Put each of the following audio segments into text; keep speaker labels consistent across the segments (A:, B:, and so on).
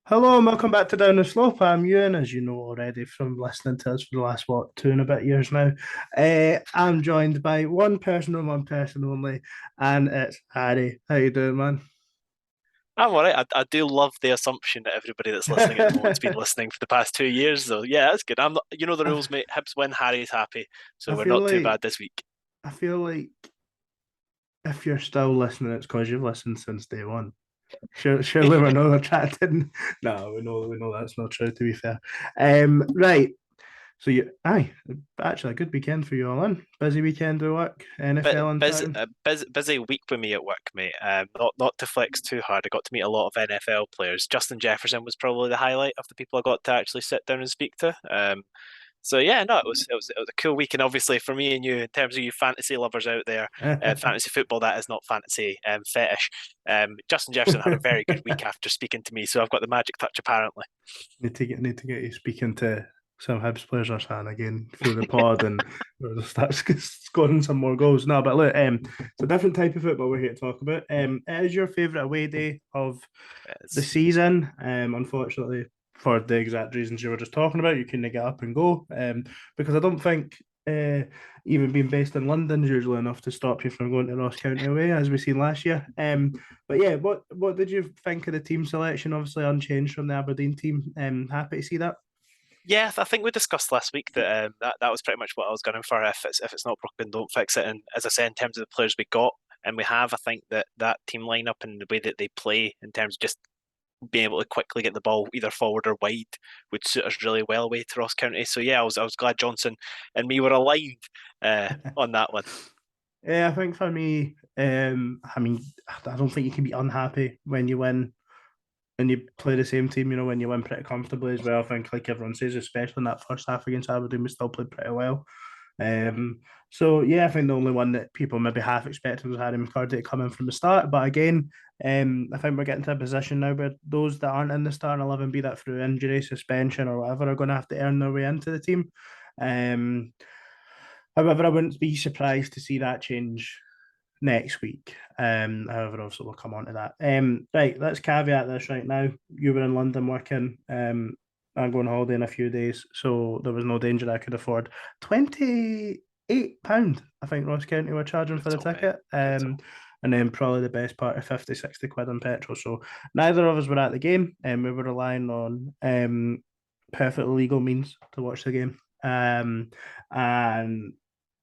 A: Hello and welcome back to Down the Slope. I'm Ewan, as you know already from listening to us for the last, what, 2 and a bit years now. I'm joined by one person and one person only, and it's Harry. How you doing, man?
B: I'm all right. I do love the assumption that everybody that's listening at the moment's been listening for the past 2 years, though. Yeah, that's good. I'm not, you know the rules, mate. Hibs win, Harry's happy, so
A: I
B: we're
A: feel
B: not too
A: like
B: bad this week.
A: I feel like if you're still listening, it's because you've listened since day one. Surely we're not attracted. No, we know that's not true. To be fair, right. So actually a good weekend for you all in. Busy weekend of work,
B: But
A: NFL in town.
B: busy week with me at work, mate. Not to flex too hard. I got to meet a lot of NFL players. Justin Jefferson was probably the highlight of the people I got to actually sit down and speak to. So yeah, no, it was a cool week, and obviously for me and you, in terms of you fantasy lovers out there, fantasy football that is not fantasy fetish. Justin Jefferson had a very good week after speaking to me, so I've got the magic touch apparently.
A: Need to get you speaking to some Hibs players or something again through the pod and we'll start scoring some more goals. No, but look, it's a different type of football we're here to talk about. It is your favourite away day of the
B: It's
A: season. Unfortunately, for the exact reasons you were just talking about, you couldn't get up and go. Because I don't think even being based in London is usually enough to stop you from going to Ross County away, as we seen last year. But yeah, what did you think of the team selection? Obviously unchanged from the Aberdeen team. Happy to see that.
B: Yeah, I think we discussed last week that that was pretty much what I was going for. If it's not broken, don't fix it. And as I said, in terms of the players we got and we have, I think that team lineup and the way that they play in terms of just being able to quickly get the ball either forward or wide would suit us really well away to Ross County. So yeah, I was glad Johnson and me were aligned on that one.
A: Yeah, I think for me, I mean, I don't think you can be unhappy when you win and you play the same team, when you win pretty comfortably as well. I think, like everyone says, especially in that first half against Aberdeen, we still played pretty well. Um, so yeah, I think the only one that people maybe half expected was Harry McCurdy to come in from the start. But again, I think we're getting to a position now where those that aren't in the starting 11, be that through injury, suspension, or whatever, are going to have to earn their way into the team. Um, However, I wouldn't be surprised to see that change next week. However, also we'll come on to that. Right, let's caveat this right now. You were in London working. I'm going on holiday in a few days, so there was no danger I could afford £28. I think Ross County were charging for the
B: Brutal, mate.
A: ticket.
B: Brutal.
A: And then probably the best part of 50, 60 quid on petrol. So neither of us were at the game, and we were relying on perfectly legal means to watch the game. And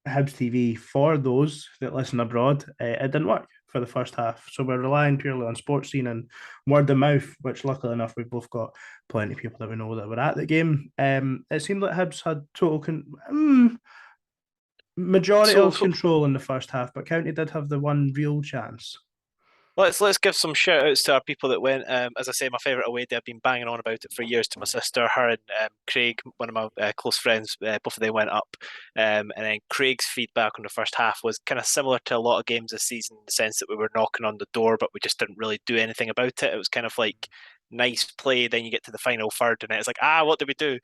A: Hibs TV for those that listen abroad, it didn't work for the first half. So we're relying purely on sports scene and word of mouth, which luckily enough we've both got plenty of people that we know that were at the game. It seemed like Hibs had majority
B: So
A: of control in the first half, but County did have the one real chance.
B: let's give some shout outs to our people that went. As I say, my favourite away day. I've been banging on about it for years to my sister, her and Craig, one of my close friends. Both of them went up, and then Craig's feedback on the first half was kind of similar to a lot of games this season in the sense that we were knocking on the door, but we just didn't really do anything about it. It was kind of like nice play, then you get to the final third, and it's like, what do we do?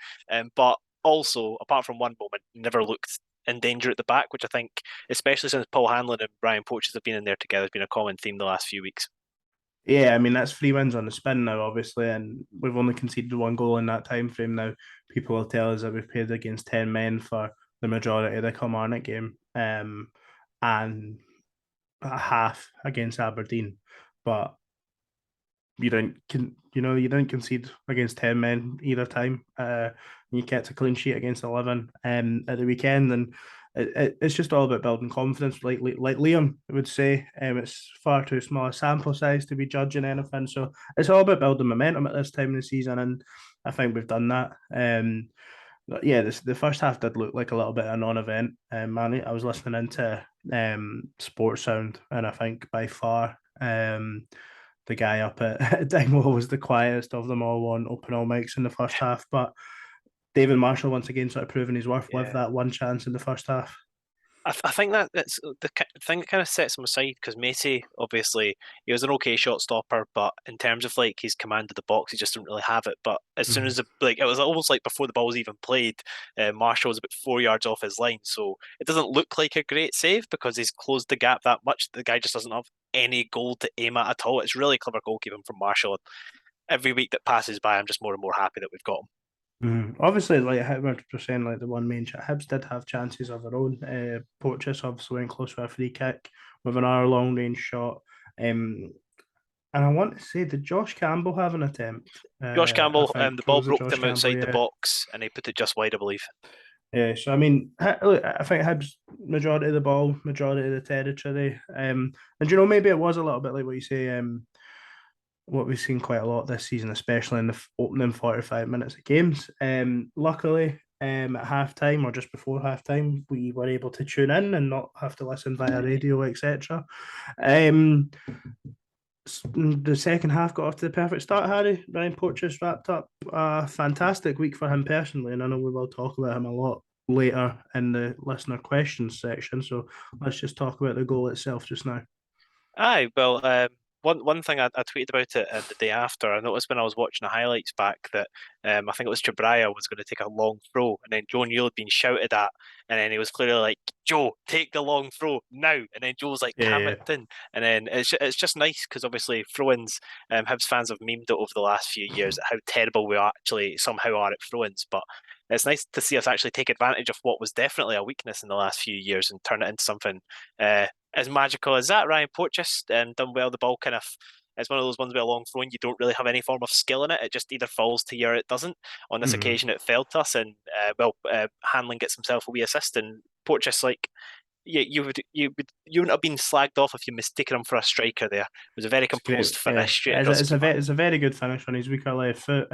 B: But also, apart from one moment, never looked in danger at the back, which I think, especially since Paul Hanlon and Brian Porteous have been in there together, has been a common theme the last few weeks.
A: Yeah, I mean that's 3 wins on the spin now, obviously, and we've only conceded one goal in that time frame. Now, people will tell us that we've played against 10 men for the majority of the Kilmarnock game, and a half against Aberdeen, but you didn't concede against 10 men either time. You kept a clean sheet against 11 at the weekend, and it's just all about building confidence. Like Liam would say, it's far too small a sample size to be judging anything. So it's all about building momentum at this time of the season, and I think we've done that. Yeah, the first half did look like a little bit of a non-event. Man, I was listening into Sports Sound, and I think by far the guy up at Dingwall was the quietest of them all on open all mics in the first half. But David Marshall once again sort of proving his worth with
B: Yeah.
A: that one chance in the first half.
B: I think that's the thing that kind of sets him aside because Macy, obviously, he was an okay shot stopper, but in terms of like his command of the box, he just didn't really have it. But as soon
A: Mhm.
B: as it was almost like before the ball was even played, Marshall was about 4 yards off his line, so it doesn't look like a great save because he's closed the gap that much. The guy just doesn't have any goal to aim at all. It's really clever goalkeeping from Marshall. every week that passes by, I'm just more and more happy that we've got them.
A: Obviously, like 100%, like the one main Hibs did have chances of their own. Porteous obviously went close for a free kick with another long range shot. And I want to say, did Josh Campbell have an attempt?
B: Josh
A: I
B: Campbell,
A: think
B: the
A: it
B: ball
A: was a
B: broke
A: Josh
B: him
A: Campbell,
B: outside the
A: yeah.
B: box and he put it just wide, I believe.
A: Yeah, so I mean, look, I think Hibs majority of the ball, majority of the territory. And maybe it was a little bit like what you say, what we've seen quite a lot this season, especially in the opening 45 minutes of games. Luckily, at halftime or just before halftime, we were able to tune in and not have to listen via radio, etc. The second half got off to the perfect start, Harry. Ryan Porteous wrapped up a fantastic week for him personally, and I know we will talk about him a lot later in the listener questions section. So let's just talk about the goal itself just now.
B: Aye, well, one thing I tweeted about it the day after. I noticed when I was watching the highlights back that I think it was Chabraya was going to take a long throw, and then Joe Newell had been shouted at, and then he was clearly like, "Joe, take the long throw now!" And then Joe was like, "Cam it in," and then it's just nice because obviously throw-ins, Hibs fans have memed it over the last few years at how terrible we actually somehow are at throw-ins, but it's nice to see us actually take advantage of what was definitely a weakness in the last few years and turn it into something as magical as that. Ryan Porteous done well. The ball kind of it's one of those ones with a long throw and you don't really have any form of skill in it. It just either falls to you or it doesn't. On this occasion, it fell to us, and Hanlon gets himself a wee assist, and Porteous you wouldn't have been slagged off if you mistaken him for a striker. There it was a very composed finish straight across the keeper.
A: It's a very good finish on his weaker left foot.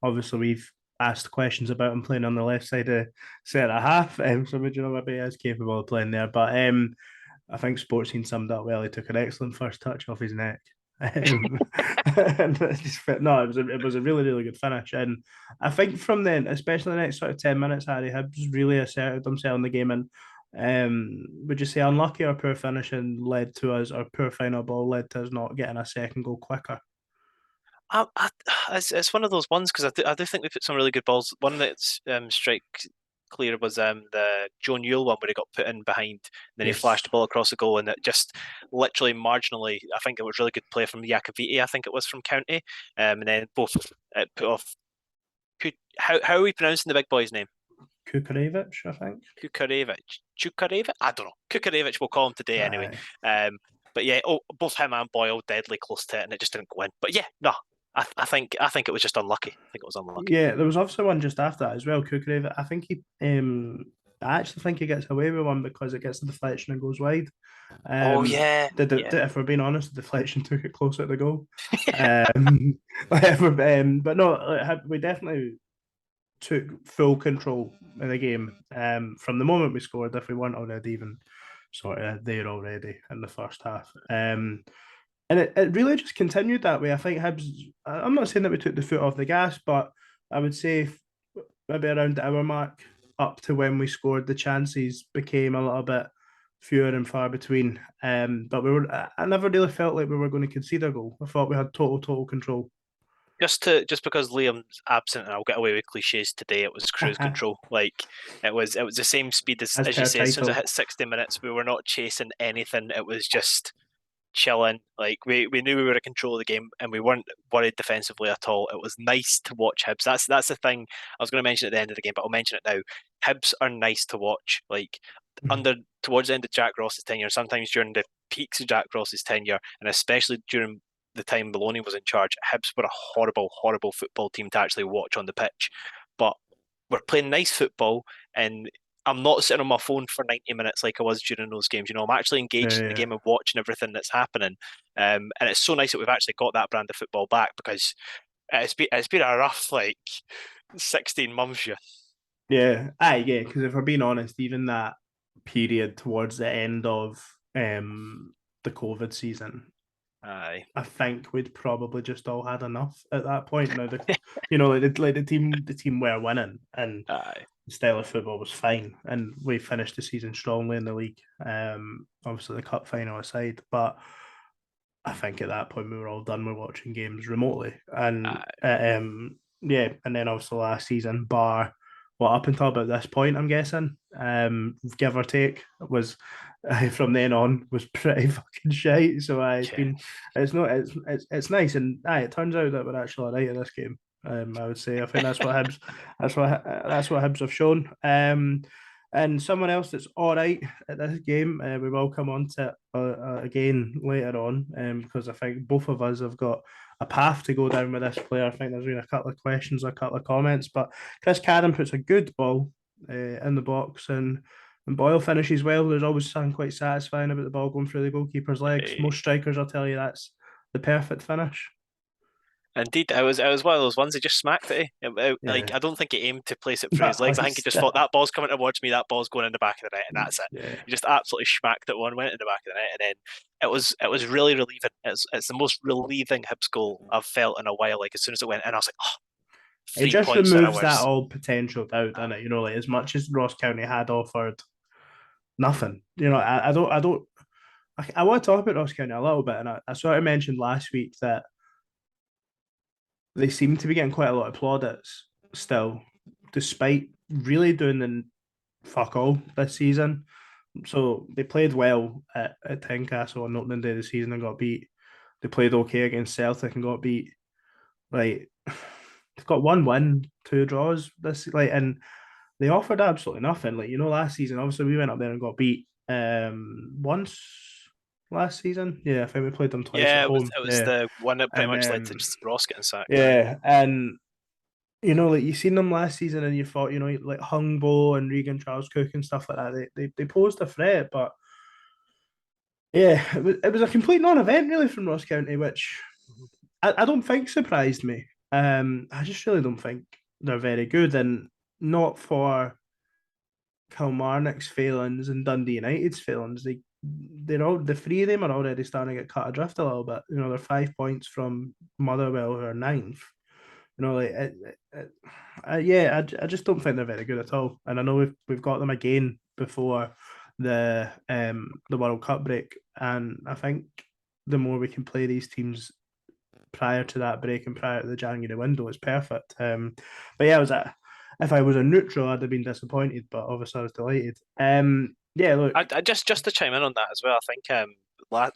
A: Obviously we've asked questions about him playing on the left side of centre half. So maybe he is capable of playing there. But I think Sportscene summed up well. He took an excellent first touch off his neck. And it was a really, really good finish. And I think from then, especially the next sort of 10 minutes, Harry Hibs really asserted themselves in the game. And would you say unlucky or poor finishing led to us, or poor final ball led to us not getting a second goal quicker?
B: It's one of those ones because I do think we put some really good balls. One that's strike clear was the Joe Newell one where he got put in behind, and then he flashed the ball across the goal, and it just literally marginally. I think it was really good play from Jakaviti. I think it was from County, and then both it put off. How are we pronouncing the big boy's name?
A: Kukarevich, I think.
B: Kukarevich? I don't know. Kukarevich, we'll call him today anyway. But yeah, both him and Boyle deadly close to it, and it just didn't go in. But yeah, no, I think it was just unlucky. I think it was unlucky.
A: Yeah, there was also one just after that as well. Kukarevich. I think I actually think he gets away with one because it gets the deflection and goes wide. If we're being honest, the deflection took it closer to the goal. But no, we definitely took full control of the game from the moment we scored, if we weren't already even sort of there already in the first half. And it really just continued that way. I think Hibs, I'm not saying that we took the foot off the gas, but I would say maybe around the hour mark up to when we scored, the chances became a little bit fewer and far between. But I never really felt like we were going to concede a goal. I thought we had total control.
B: Just because Liam's absent, and I'll get away with cliches today, it was cruise control. Like it was the same speed as you say. As soon as it hit 60 minutes, we were not chasing anything. It was just chilling. Like we knew we were in control of the game, and we weren't worried defensively at all. It was nice to watch Hibs. That's the thing I was going to mention at the end of the game, but I'll mention it now. Hibs are nice to watch. Like towards the end of Jack Ross's tenure, sometimes during the peaks of Jack Ross's tenure, and especially during the time Maloney was in charge, Hibs were a horrible football team to actually watch on the pitch. But we're playing nice football, and I'm not sitting on my phone for 90 minutes like I was during those games. I'm actually engaged in the game and watching everything that's happening. And it's so nice that we've actually got that brand of football back, because it's been a rough 16 months.
A: Yeah, because if we're being honest, even that period towards the end of the COVID season,
B: Aye.
A: I think we'd probably just all had enough at that point. Now, the team were winning, and
B: Aye.
A: the style of football was fine, and we finished the season strongly in the league. Obviously the cup final aside, but I think at that point we were all done with watching games remotely, and and then obviously last season, bar well, up until about this point, I'm guessing, give or take, was from then on was pretty fucking shite. So
B: Yeah.
A: it's not, it's nice, and it turns out that we're actually all right at this game. I would say I think that's what Hibs have shown. And someone else that's all right at this game, we will come on to it, again later on, because I think both of us have got a path to go down with this player. I think there's been a couple of questions, a couple of comments, but Chris Cadden puts a good ball in the box, and Boyle finishes well. There's always something quite satisfying about the ball going through the goalkeeper's legs. Most strikers will tell you that's the perfect finish.
B: Indeed, it was one of those ones he just smacked it. Like
A: Yeah,
B: I don't think he aimed to place it through his
A: no,
B: legs. I think he just thought that ball's coming towards me. That ball's going in the back of the net, and that's it.
A: yeah.
B: He just absolutely smacked it one, went in the back of the net, and then it was really relieving. It's the most relieving Hibs goal I've felt in a while. Like as soon as it went in, I was like, oh,
A: It
B: three
A: just
B: points in
A: removes that
B: ours.
A: old potential doubt, doesn't it? Like as much as Ross County had offered nothing. I want to talk about Ross County a little bit, and I sort of mentioned last week that they seem to be getting quite a lot of plaudits still, despite really doing the fuck all this season. So they played well at Tynecastle on opening day of the season and got beat. They played okay against Celtic and got beat. Like they've got one win, two draws and they offered absolutely nothing. Like last season, obviously we went up there and got beat once last season. Yeah, I think we played them twice at
B: Yeah, it was
A: home.
B: it was
A: Yeah,
B: the one that pretty
A: and
B: much led to just Ross getting sacked.
A: yeah, and like you seen them last season, and you thought, like Hungbo and Regan Charles Cook and stuff like that. They posed a threat, but yeah, it was a complete non-event really from Ross County, which I don't think surprised me. I just really don't think they're very good, and not for Kilmarnock's failings and Dundee United's failings. They're all the three of them are already starting to get cut adrift a little bit. They're 5 points from Motherwell, who are ninth. Like yeah, I just don't think they're very good at all. And I know we've got them again before the World Cup break, and I think the more we can play these teams prior to that break and prior to the January window is perfect. But yeah, if I was a neutral, I'd have been disappointed, but obviously I was delighted. Yeah, look,
B: I just to chime in on that as well. I think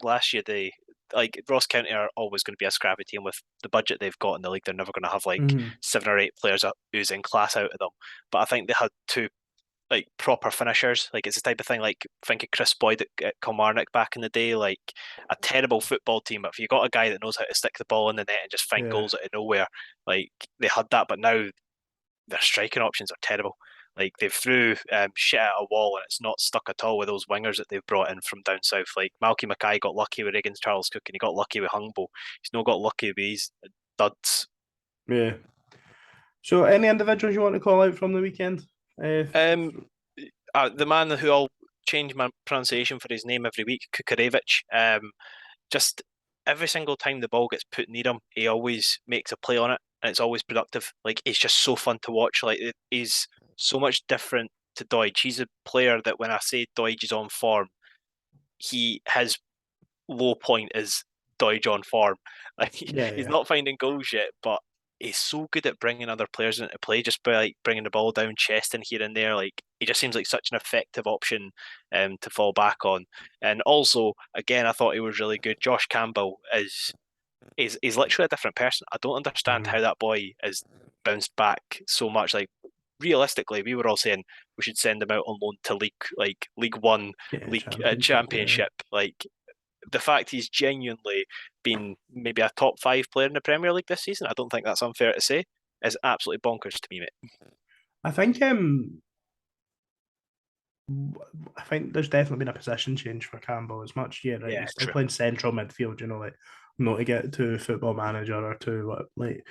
B: last year they like Ross County are always going to be a scrappy team with the budget they've got in the league. They're never going to have like
A: mhm,
B: 7 or 8 players oozing class out of them. But I think they had two like proper finishers. Like it's the type of thing like think of Chris Boyd at Kilmarnock back in the day, like a terrible football team. But if you got a guy that knows how to stick the ball in the net and just find
A: yeah,
B: goals out of nowhere, like they had that. But now their striking options are terrible. Like they've threw shit at a wall and it's not stuck at all with those wingers that they've brought in from down south. Like Malky Mackay got lucky with Regan Charles Cook and he got lucky with Hungbo. He's not got lucky with these duds.
A: yeah. So, any individuals you want to call out from the weekend?
B: Um, the man who I'll change my pronunciation for his name every week, Kukarevich. Just every single time the ball gets put near him, he always makes a play on it, and it's always productive. Like it's just so fun to watch. Like he's so much different to Doige. He's a player that when I say Doige is on form, his low point is Doige on form. Like
A: Yeah,
B: he's
A: yeah,
B: not finding goals yet, but he's so good at bringing other players into play just by like bringing the ball down, chesting here and there. Like he just seems like such an effective option to fall back on. And also, again, I thought he was really good. Josh Campbell is literally a different person. I don't understand
A: mhm.
B: how that boy has bounced back so much. Like realistically, we were all saying we should send him out on loan to League One,
A: Yeah,
B: League
A: championship. Yeah.
B: Championship. Like the fact he's genuinely been maybe a top 5 player in the Premier League this season, I don't think that's unfair to say, is absolutely bonkers to me, mate.
A: I think I think there's definitely been a position change for Campbell as much. Yeah, right.
B: Yeah,
A: He's still
B: true.
A: playing central midfield, like not to get to football manager or to what like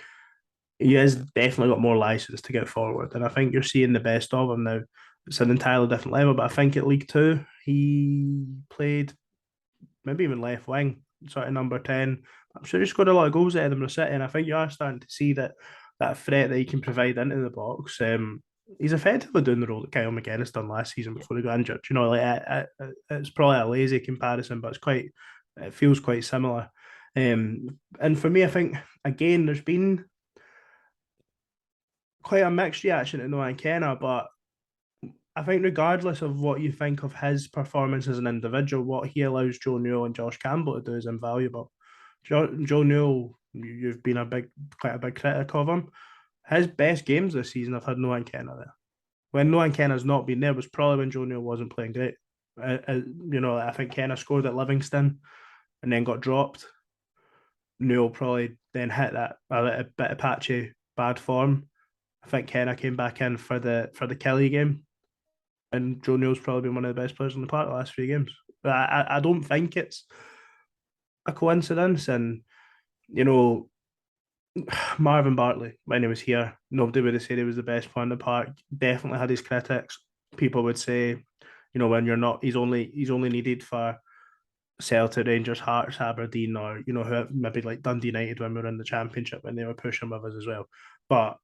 A: he has definitely got more license to get forward. And I think you're seeing the best of him now. It's an entirely different level, but I think at League Two he played maybe even left wing, sort of number 10. I'm sure he scored a lot of goals at Edinburgh City, and I think you are starting to see that threat that he can provide into the box. He's effectively doing the role that Kyle McGuinness done last season before he got injured. It's probably a lazy comparison, but it feels quite similar. And for me, I think again, there's been quite a mixed reaction to Noah Kenna, but I think regardless of what you think of his performance as an individual, what he allows Joe Newell and Josh Campbell to do is invaluable. Joe Newell, you've been quite a big critic of him. His best games this season have had Noah Kenna there. When Noah Kenna's not been there was probably when Joe Newell wasn't playing great. I think Kenna scored at Livingston and then got dropped. Newell probably then hit that a bit of patchy bad form. I think Kenna came back in for the Kelly game, and Joe Newell's probably been one of the best players in the park the last 3 games. I don't think it's a coincidence, and you know Marvin Bartley, when he was here, nobody would have said he was the best player in the park. Definitely had his critics. People would say, when you're not, he's only needed for Celtic, Rangers, Hearts, Aberdeen, or maybe like Dundee United when we were in the Championship when they were pushing with us as well. But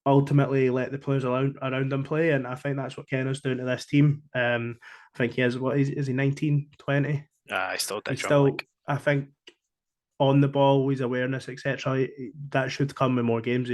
A: ultimately, let the players around him play, and I think that's what Kenna's doing to this team. I think he is. What is he? 19, 20?
B: I still did.
A: He's still. I think on the ball, his awareness, etc. That should come with more games.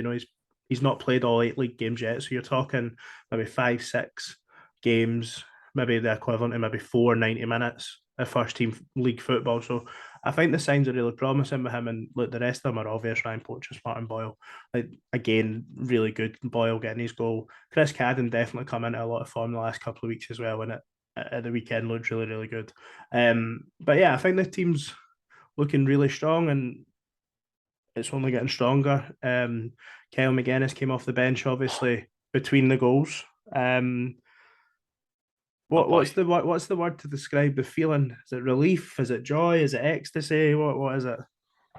A: He's not played all 8 league games yet, so you're talking maybe 5, 6 games, maybe the equivalent to maybe 4 90 minutes of first team league football. So I think the signs are really promising with him, and look, the rest of them are obvious. Ryan Porteous, Martin Boyle, like again, really good. Boyle getting his goal. Chris Cadden definitely come into a lot of form the last couple of weeks as well, and it at the weekend looked really, really good. But yeah, I think the team's looking really strong, and it's only getting stronger. Kyle McGuinness came off the bench, obviously, between the goals. What's the word to describe the feeling? Is it relief? Is it joy? Is it ecstasy? What is it?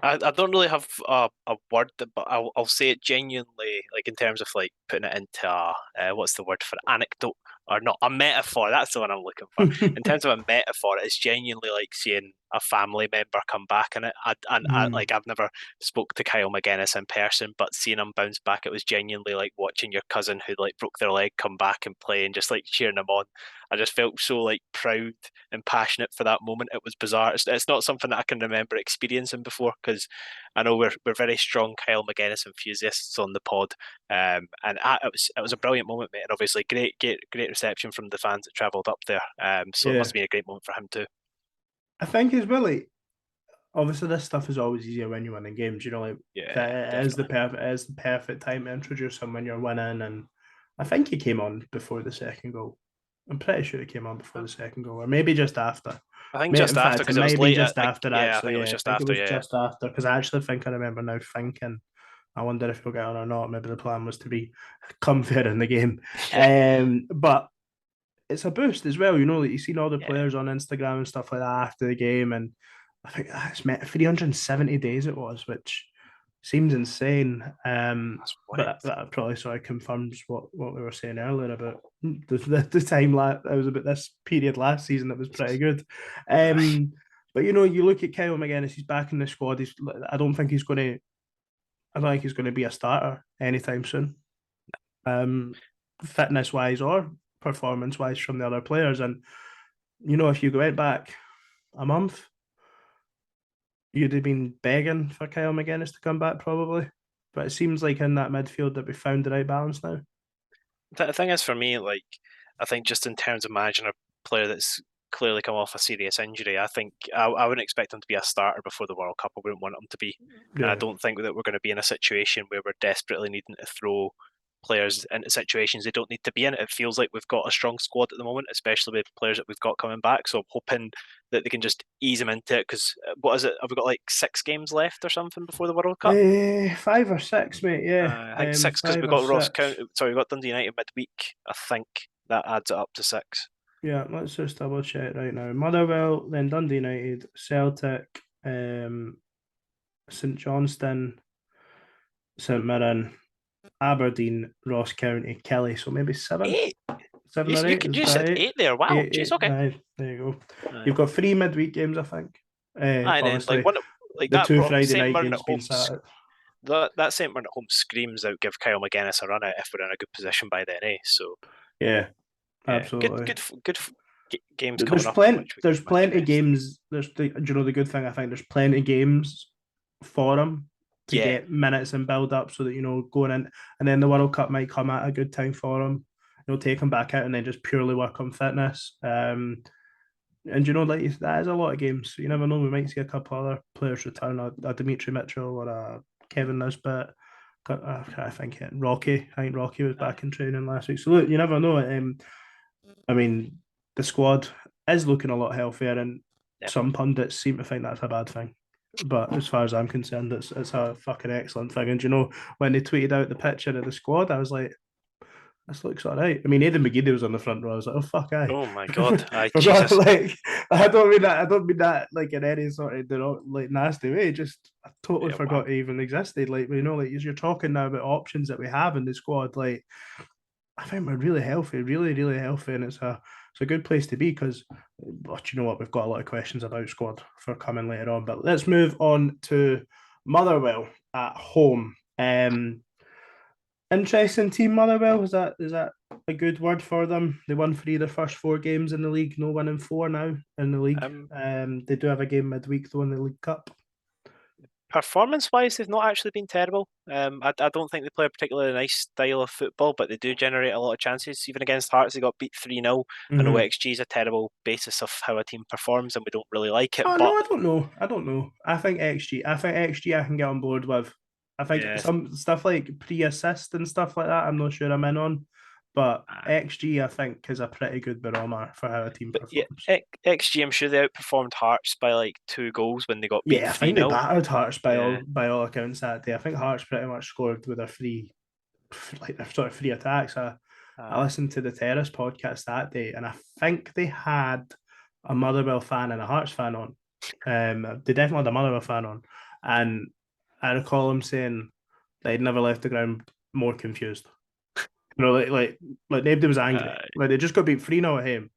B: I don't really have a word, but I'll say it genuinely, like in terms of like putting it into what's the word for anecdote or not, a metaphor. That's the one I'm looking for. In terms of a metaphor, it's genuinely like seeing a family member come back in it. Like I've never spoke to Kyle McGuinness in person, but seeing him bounce back, it was genuinely like watching your cousin who like broke their leg come back and play and just like cheering him on. I just felt so like proud and passionate for that moment. It was bizarre. It's not something that I can remember experiencing before because I know we're very strong Kyle McGuinness enthusiasts on the pod, and it was a brilliant moment, mate. And obviously great reception from the fans that travelled up there. So it must have been a great moment for him too.
A: I think as well, like, obviously this stuff is always easier when you're winning games. It is the perfect time to introduce him when you're winning, and I think he came on before the second goal. I'm pretty sure he came on before the second goal, or maybe just after.
B: I think just after because it was late.
A: Just after, actually.
B: I think it was just after.
A: Just after because I actually think I remember now thinking, I wonder if he'll get on or not. Maybe the plan was to be come fair in the game. But it's a boost as well. Like you've seen all the players on Instagram and stuff like that after the game, and I think that's met 370 days it was, which seems insane. But that probably sort of confirms what we were saying earlier about the time it was about this period last season that was pretty good. But you look at Kyle McGuinness, he's back in the squad. I don't think he's going to be a starter anytime soon. Fitness wise or performance wise from the other players. And if you went back a month, you'd have been begging for Kyle McGuinness to come back probably. But it seems like in that midfield that we found the right balance now.
B: The thing is, for me, like, I think just in terms of managing a player that's clearly come off a serious injury, I think I wouldn't expect him to be a starter before the World Cup. I wouldn't want him to be. Yeah. And I don't think that we're going to be in a situation where we're desperately needing to throw players into situations they don't need to be in. It feels like we've got a strong squad at the moment, especially with players that we've got coming back. So I'm hoping that they can just ease them into it. Because what is it? Have we got like 6 games left or something before the World Cup?
A: 5 or 6, mate. Yeah,
B: I think 6 because we've got Ross County. Sorry, we've got Dundee United midweek. I think that adds it up to 6.
A: Yeah, let's just double check right now. Motherwell, then Dundee United, Celtic, St Johnstone, St Mirren, Aberdeen, Ross County, Kelly. So maybe 7.
B: 8.
A: 7 or 8.
B: You said 8 there. Wow. Jeez, okay.
A: 9. There you go. You've got 3 midweek games, I think.
B: Obviously, like
A: the
B: that
A: 2 Friday night games being sat.
B: That St Mirren at home screams out give Kyle McGuinness a run out if we're in a good position by then, eh? So
A: yeah, absolutely.
B: Good games
A: coming
B: up.
A: There's plenty of games. The good thing I think there's plenty of games for him to get minutes and build up so that, you know, going in, and then the World Cup might come at a good time for him. You know, take him back out and then just purely work on fitness. And you know, like that is a lot of games. So you never know. We might see a couple other players return, a Dimitri Mitchell or a Kevin Nisbet. I think Rocky. I think Rocky was back in training last week. So look, you never know. I mean, the squad is looking a lot healthier, and some pundits seem to think that's a bad thing. But as far as I'm concerned, it's a fucking excellent thing. And you know, when they tweeted out the picture of the squad, I was like, this looks all right. I mean, Aidan McGeady was on the front row. I was like, oh fuck, aye.
B: Oh my god,
A: Forgot,
B: Jesus.
A: like, I don't mean that like in any sort of like nasty way. Just I totally forgot it even existed. Like, you know, like you're talking now about options that we have in the squad. Like, I think we're really healthy, really, really healthy, and it's a good place to be because, but you know what, we've got a lot of questions about squad for coming later on. But let's move on to Motherwell at home. Interesting team, Motherwell. Is that a good word for them? They won 3 of their first 4 games in the league, no winning 4 now in the league. They do have a game midweek though in the League Cup.
B: Performance-wise, they've not actually been terrible. I don't think they play a particularly nice style of football, but they do generate a lot of chances. Even against Hearts, they got beat 3-0. I know XG is a terrible basis of how a team performs, and we don't really like it.
A: Oh
B: but
A: no, I don't know. I think XG. I can get on board with. I think some stuff like pre-assist and stuff like that, I'm not sure I'm in on. But XG, I think, is a pretty good barometer for how a team performs.
B: XG, I'm sure they outperformed Hearts by like 2 goals when they got beat 3-0.
A: I think they battered Hearts by all accounts that day. I think Hearts pretty much scored with their sort of free attacks. I listened to the Terrace podcast that day, and I think they had a Motherwell fan and a Hearts fan on. They definitely had a Motherwell fan on, and I recall him saying they'd never left the ground more confused. You know, like nobody was angry. Like they just got beat 3-0 at home,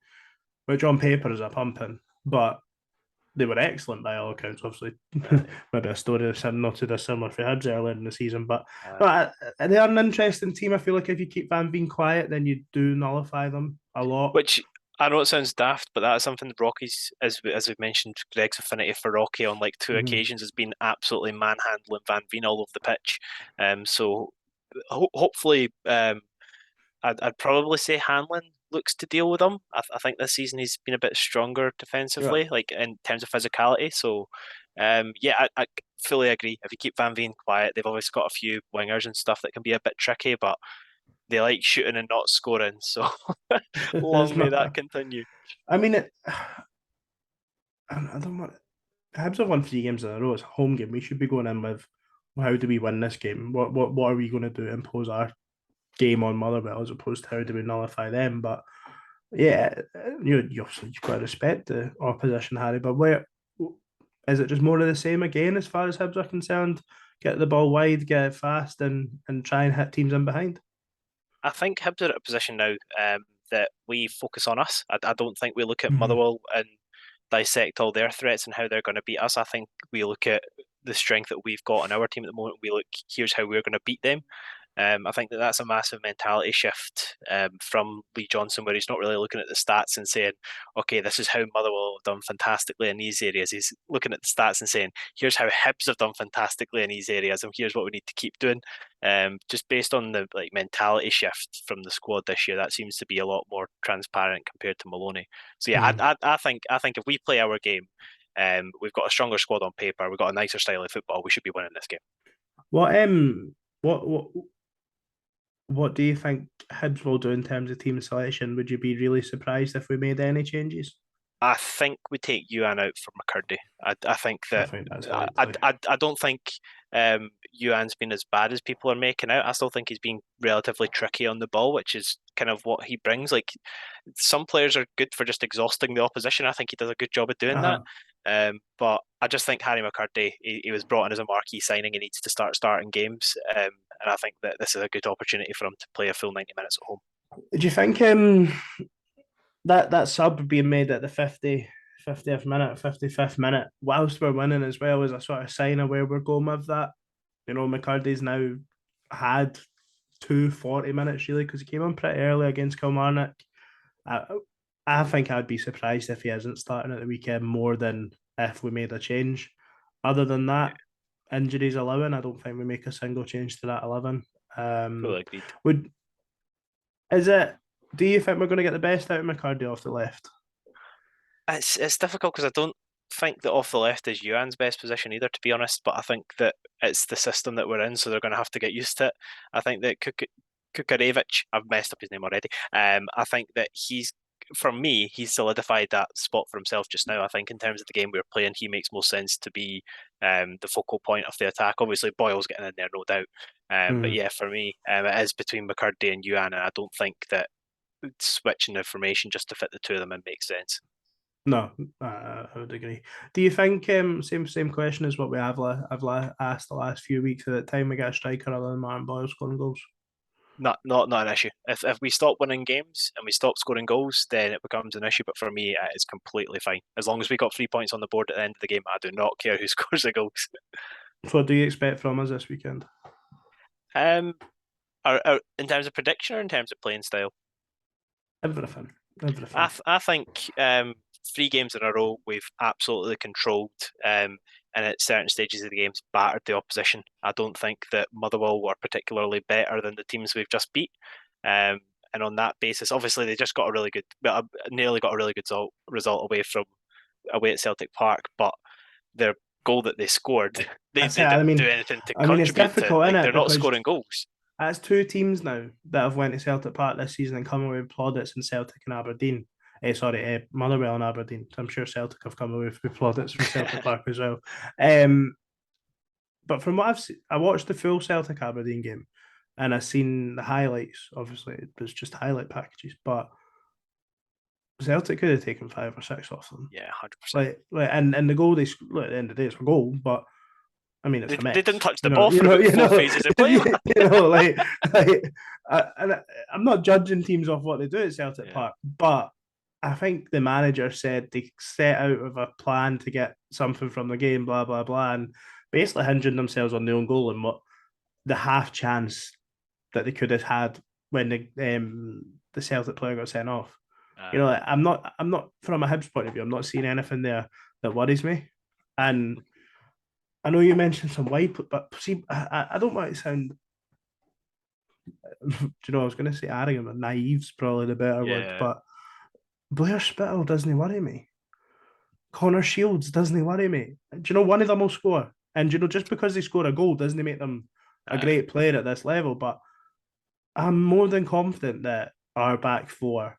A: which on paper is a pumping, but they were excellent by all accounts. Obviously, maybe a story not too dissimilar for Hibs earlier in the season, but they are an interesting team. I feel like if you keep Van Veen quiet, then you do nullify them a lot.
B: Which I know it sounds daft, but that's something the Rockies, as we've mentioned, Greg's affinity for Rocky on like 2 occasions has been absolutely manhandling Van Veen all over the pitch. So hopefully, I'd probably say Hanlon looks to deal with them. I think this season he's been a bit stronger defensively, like in terms of physicality. So, I fully agree. If you keep Van Veen quiet, they've always got a few wingers and stuff that can be a bit tricky, but they like shooting and not scoring. So, long may that continue.
A: I mean, I don't want. Hibs have won 3 games in a row. It's a home game. We should be going in with, how do we win this game? What are we going to do? Impose our game on Motherwell as opposed to how do we nullify them? But yeah, you've got to respect the opposition, Harry. But where is it? Just more of the same again as far as Hibs are concerned? Get the ball wide, get it fast, and try and hit teams in behind.
B: I think Hibs are at a position now that we focus on us. I don't think we look at Motherwell and dissect all their threats and how they're going to beat us. I think we look at the strength that we've got on our team at the moment. We look, here's how we're going to beat them. I think that's a massive mentality shift from Lee Johnson, where he's not really looking at the stats and saying, okay, this is how Motherwell have done fantastically in these areas. He's looking at the stats and saying, here's how Hibs have done fantastically in these areas, and here's what we need to keep doing. Just based on the mentality shift from the squad this year, that seems to be a lot more transparent compared to Maloney. So yeah, I think if we play our game, we've got a stronger squad on paper, we've got a nicer style of football, we should be winning this game.
A: What do you think Hibs will do in terms of team selection? Would you be really surprised if we made any changes?
B: I think we take Yuan out for McCurdy. I think that I don't think Yuan's been as bad as people are making out. I still think he's been relatively tricky on the ball, which is kind of what he brings. Like some players are good for just exhausting the opposition. I think he does a good job of doing that. But I just think Harry McCurdy, he was brought in as a marquee signing. He needs to start starting games, and I think that this is a good opportunity for him to play a full 90 minutes at home.
A: Do you think that sub being made at the 50th minute, 55th minute, whilst we're winning as well, is a sort of sign of where we're going with that? You know, McCurdy's now had 2 40 minutes really because he came on pretty early against Kilmarnock. I think I'd be surprised if he isn't starting at the weekend more than if we made a change. Other than that, injuries allowing, I don't think we make a single change to that 11.
B: Fully agreed.
A: Would is it? Do you think we're going to get the best out of McCarty off the left?
B: It's difficult because I don't think that off the left is Yuan's best position either, to be honest. But I think that it's the system that we're in, so they're going to have to get used to it. I think that Kukarevich, I've messed up his name already. I think that for me, he's solidified that spot for himself just now. I think in terms of the game we're playing, he makes most sense to be the focal point of the attack. Obviously, Boyle's getting in there, no doubt. But yeah, for me, it is between McCurdy and Yuan, and I don't think that switching the formation just to fit the two of them in makes sense.
A: No, I would agree. Do you think same question as what we have asked the last few weeks? At the time we get a striker other than Martin Boyle scoring goals.
B: Not an issue. If we stop winning games and we stop scoring goals, then it becomes an issue. But for me, it is completely fine as long as we got 3 points on the board at the end of the game. I do not care who scores the goals.
A: So what do you expect from us this weekend?
B: In terms of prediction or in terms of playing style?
A: Everything.
B: I think 3 games in a row we've absolutely controlled and at certain stages of the games battered the opposition. I don't think that Motherwell were particularly better than the teams we've just beat. And on that basis, obviously they just got nearly got a really good result away at Celtic Park, but their goal that they scored, they didn't do anything to contribute
A: it's difficult,
B: to.
A: They're
B: not scoring goals.
A: That's 2 teams now that have went to Celtic Park this season and come away with plaudits in Celtic and Aberdeen. Motherwell and Aberdeen. So I'm sure Celtic have come away with plaudits from Celtic Park as well. But from what I've seen, I watched the full Celtic Aberdeen game and I've seen the highlights. Obviously, it was just highlight packages, but Celtic could have taken 5 or 6 off them.
B: Yeah, 100%.
A: And the goal they look at the end of the day, it's a goal, but I mean, it's
B: they didn't touch the ball for 4 phases of play.
A: I'm not judging teams off what they do at Celtic Park, but I think the manager said they set out with a plan to get something from the game, blah, blah, blah, and basically hinging themselves on their own goal and what the half chance that they could have had when the Celtic player got sent off. I'm not from a Hibs point of view, I'm not seeing anything there that worries me. And I know you mentioned some wide, but see, I don't want to sound. I was going to say arrogant, but naive's probably the better word. But Blair Spittle doesn't worry me. Connor Shields doesn't worry me. One of them will score, and just because they score a goal doesn't make them a great player at this level. But I'm more than confident that our back four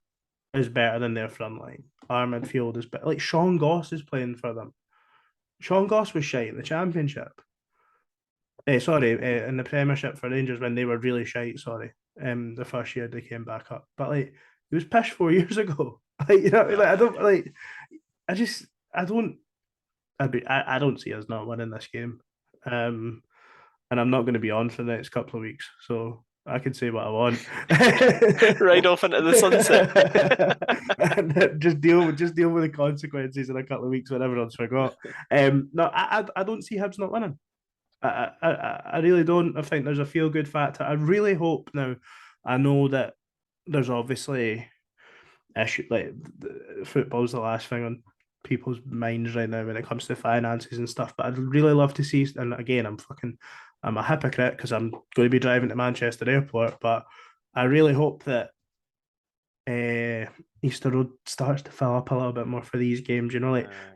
A: is better than their front line. Our midfield is better. Like Sean Goss is playing for them. Sean Goss was shite in the Championship. In the Premiership for Rangers when they were really shite, the first year they came back up. But he was pished 4 years ago. I don't see us not winning this game. And I'm not going to be on for the next couple of weeks. So I can say what I want.
B: Right off into the sunset.
A: And just deal with the consequences in a couple of weeks when everyone's forgot. No, I don't see Hibs not winning. I really don't. I think there's a feel good factor. I really hope now. I know that there's obviously issue like football's the last thing on people's minds right now when it comes to finances and stuff. But I'd really love to see. And again, I'm a hypocrite because I'm going to be driving to Manchester Airport. But I really hope that Easter Road starts to fill up a little bit more for these games,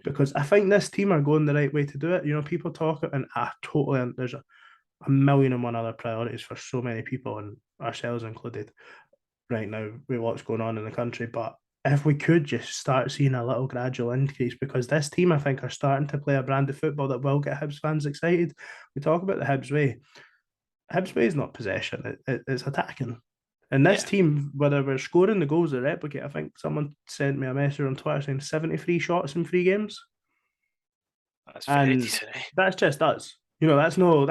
A: because I think this team are going the right way to do it. People talk, and there's a million and one other priorities for so many people, and ourselves included, right now with what's going on in the country. But if we could just start seeing a little gradual increase, because this team, I think, are starting to play a brand of football that will get Hibs fans excited. We talk about the Hibs way. Hibs way is not possession, it's attacking. And this team, whether we're scoring the goals or replicate, I think someone sent me a message on Twitter saying 73 shots in 3 games.
B: That's very decent.
A: That's just us. That's not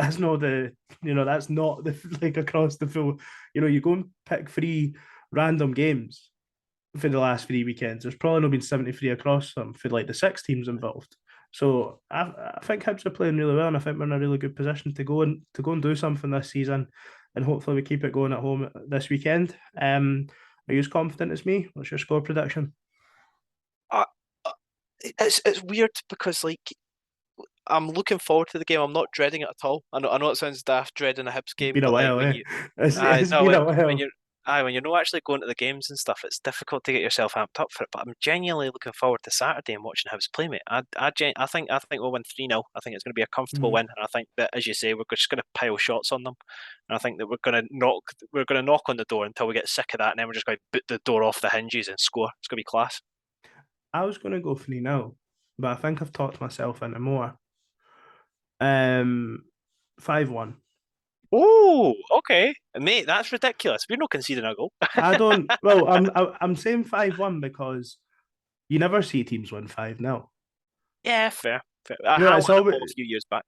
A: like across the full. You go and pick 3 random games for the last 3 weekends. There's probably not been 73 across them for like the 6 teams involved. So I think Hibs are playing really well, and I think we're in a really good position to go and do something this season, and hopefully we keep it going at home this weekend. Are you as confident as me? What's your score prediction?
B: It's weird because I'm looking forward to the game. I'm not dreading it at all. I know it sounds daft dreading a Hibs
A: It's
B: game,
A: been a
B: but like
A: while,
B: when
A: eh?
B: you, I
A: It's
B: no,
A: been a
B: when
A: while.
B: when you're not actually going to the games and stuff, it's difficult to get yourself amped up for it. But I'm genuinely looking forward to Saturday and watching Hibs play, mate. I think we'll win 3-0. I think it's going to be a comfortable
A: Mhm.
B: win, and I think that, as you say, we're just going to pile shots on them. And I think that we're going to knock on the door until we get sick of that, and then we're just going to boot the door off the hinges and score. It's going to be class.
A: I was going to go 3-0, but I think I've talked myself into more. 5-1.
B: Oh, okay, mate, that's ridiculous. We're not conceding a goal.
A: I don't. Well, I'm saying 5-1 because you never see teams win 5-0.
B: Yeah, fair. Fair.
A: You know,
B: How
A: it's
B: won a
A: always
B: ball a few years back.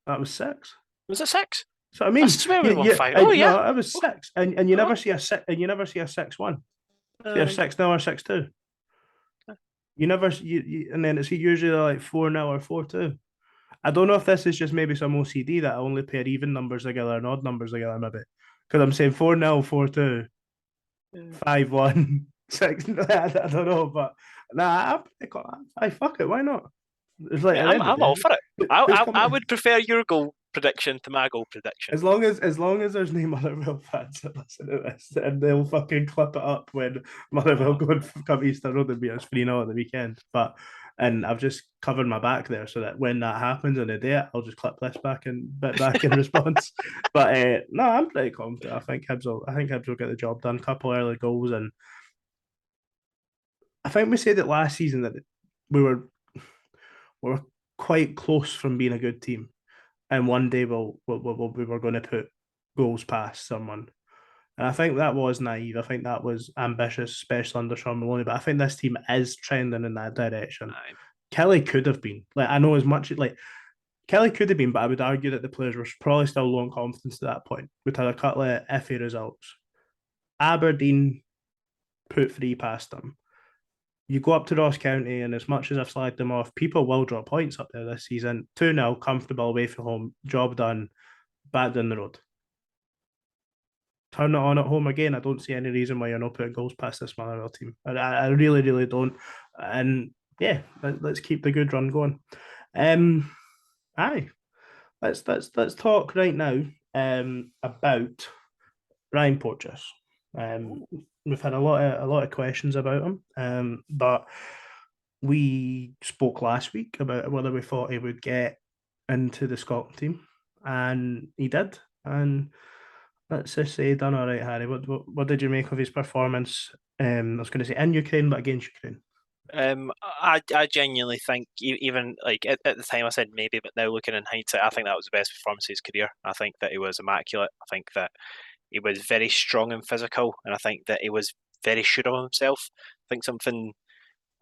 A: that was 6.
B: Was it six?
A: So I
B: I
A: mean,
B: swear we won five. Oh yeah.
A: no, it was 6, and you
B: Oh,
A: never see a 6, and you never see a 6-1. See a
B: uh,
A: 6-0 or 6-2. You never and then it's usually like 4-0 or 4-2. I don't know if this is just maybe some OCD that I only pair even numbers together and odd numbers together, maybe. Because I'm saying 4-0, 4-2,
B: uh,
A: 5-1, 6. I don't know, but nah, I fuck it. Why not? It's like
B: yeah,
A: at the
B: I'm
A: end of
B: I'm
A: the
B: all
A: day,
B: for it. I,
A: who's
B: I
A: coming?
B: I would prefer your goal prediction to my goal prediction.
A: As long as there's no Motherwell fans that listen to this, and they'll fucking clip it up when Motherwell
B: Oh,
A: go and come Easter Road and beat us 3-0 on the weekend. And I've just covered my back there so that when that happens and they do it, I'll just clip this back and bit back in response. But no, I'm pretty confident. I think Hibs will get the job done. Couple early goals, and I think we said it last season that we were we were quite close from being a good team, and one day we were going to put goals past someone. And I think that was naive. I think that was ambitious, especially under Sean Maloney. But I think this team is trending in that direction.
B: aye.
A: Kelly could have been. Like, I know as much like Kelly could have been, but I would argue that the players were probably still low on confidence at that point. We'd had a couple of iffy results. Aberdeen put 3 past them. You go up to Ross County, and as much as I've slagged them off, people will drop points up there this season. 2-0, comfortable away from home, job done, back down the road. Turn it on at home again. I don't see any reason why you're not putting goals past this Motherwell team. I really, really don't. And yeah, let's keep the good run going. Aye, let's talk right now about Ryan Porteous. We've had a lot of questions about him, but we spoke last week about whether we thought he would get into the Scotland team, and he did. And let's just say done all right, Harry. What did you make of his performance? I was going to say in Ukraine, but against Ukraine.
B: I genuinely think even like at the time I said maybe, but now looking in hindsight, I think that was the best performance of his career. I think that he was immaculate. I think that he was very strong and physical, and I think that he was very sure of himself. I think something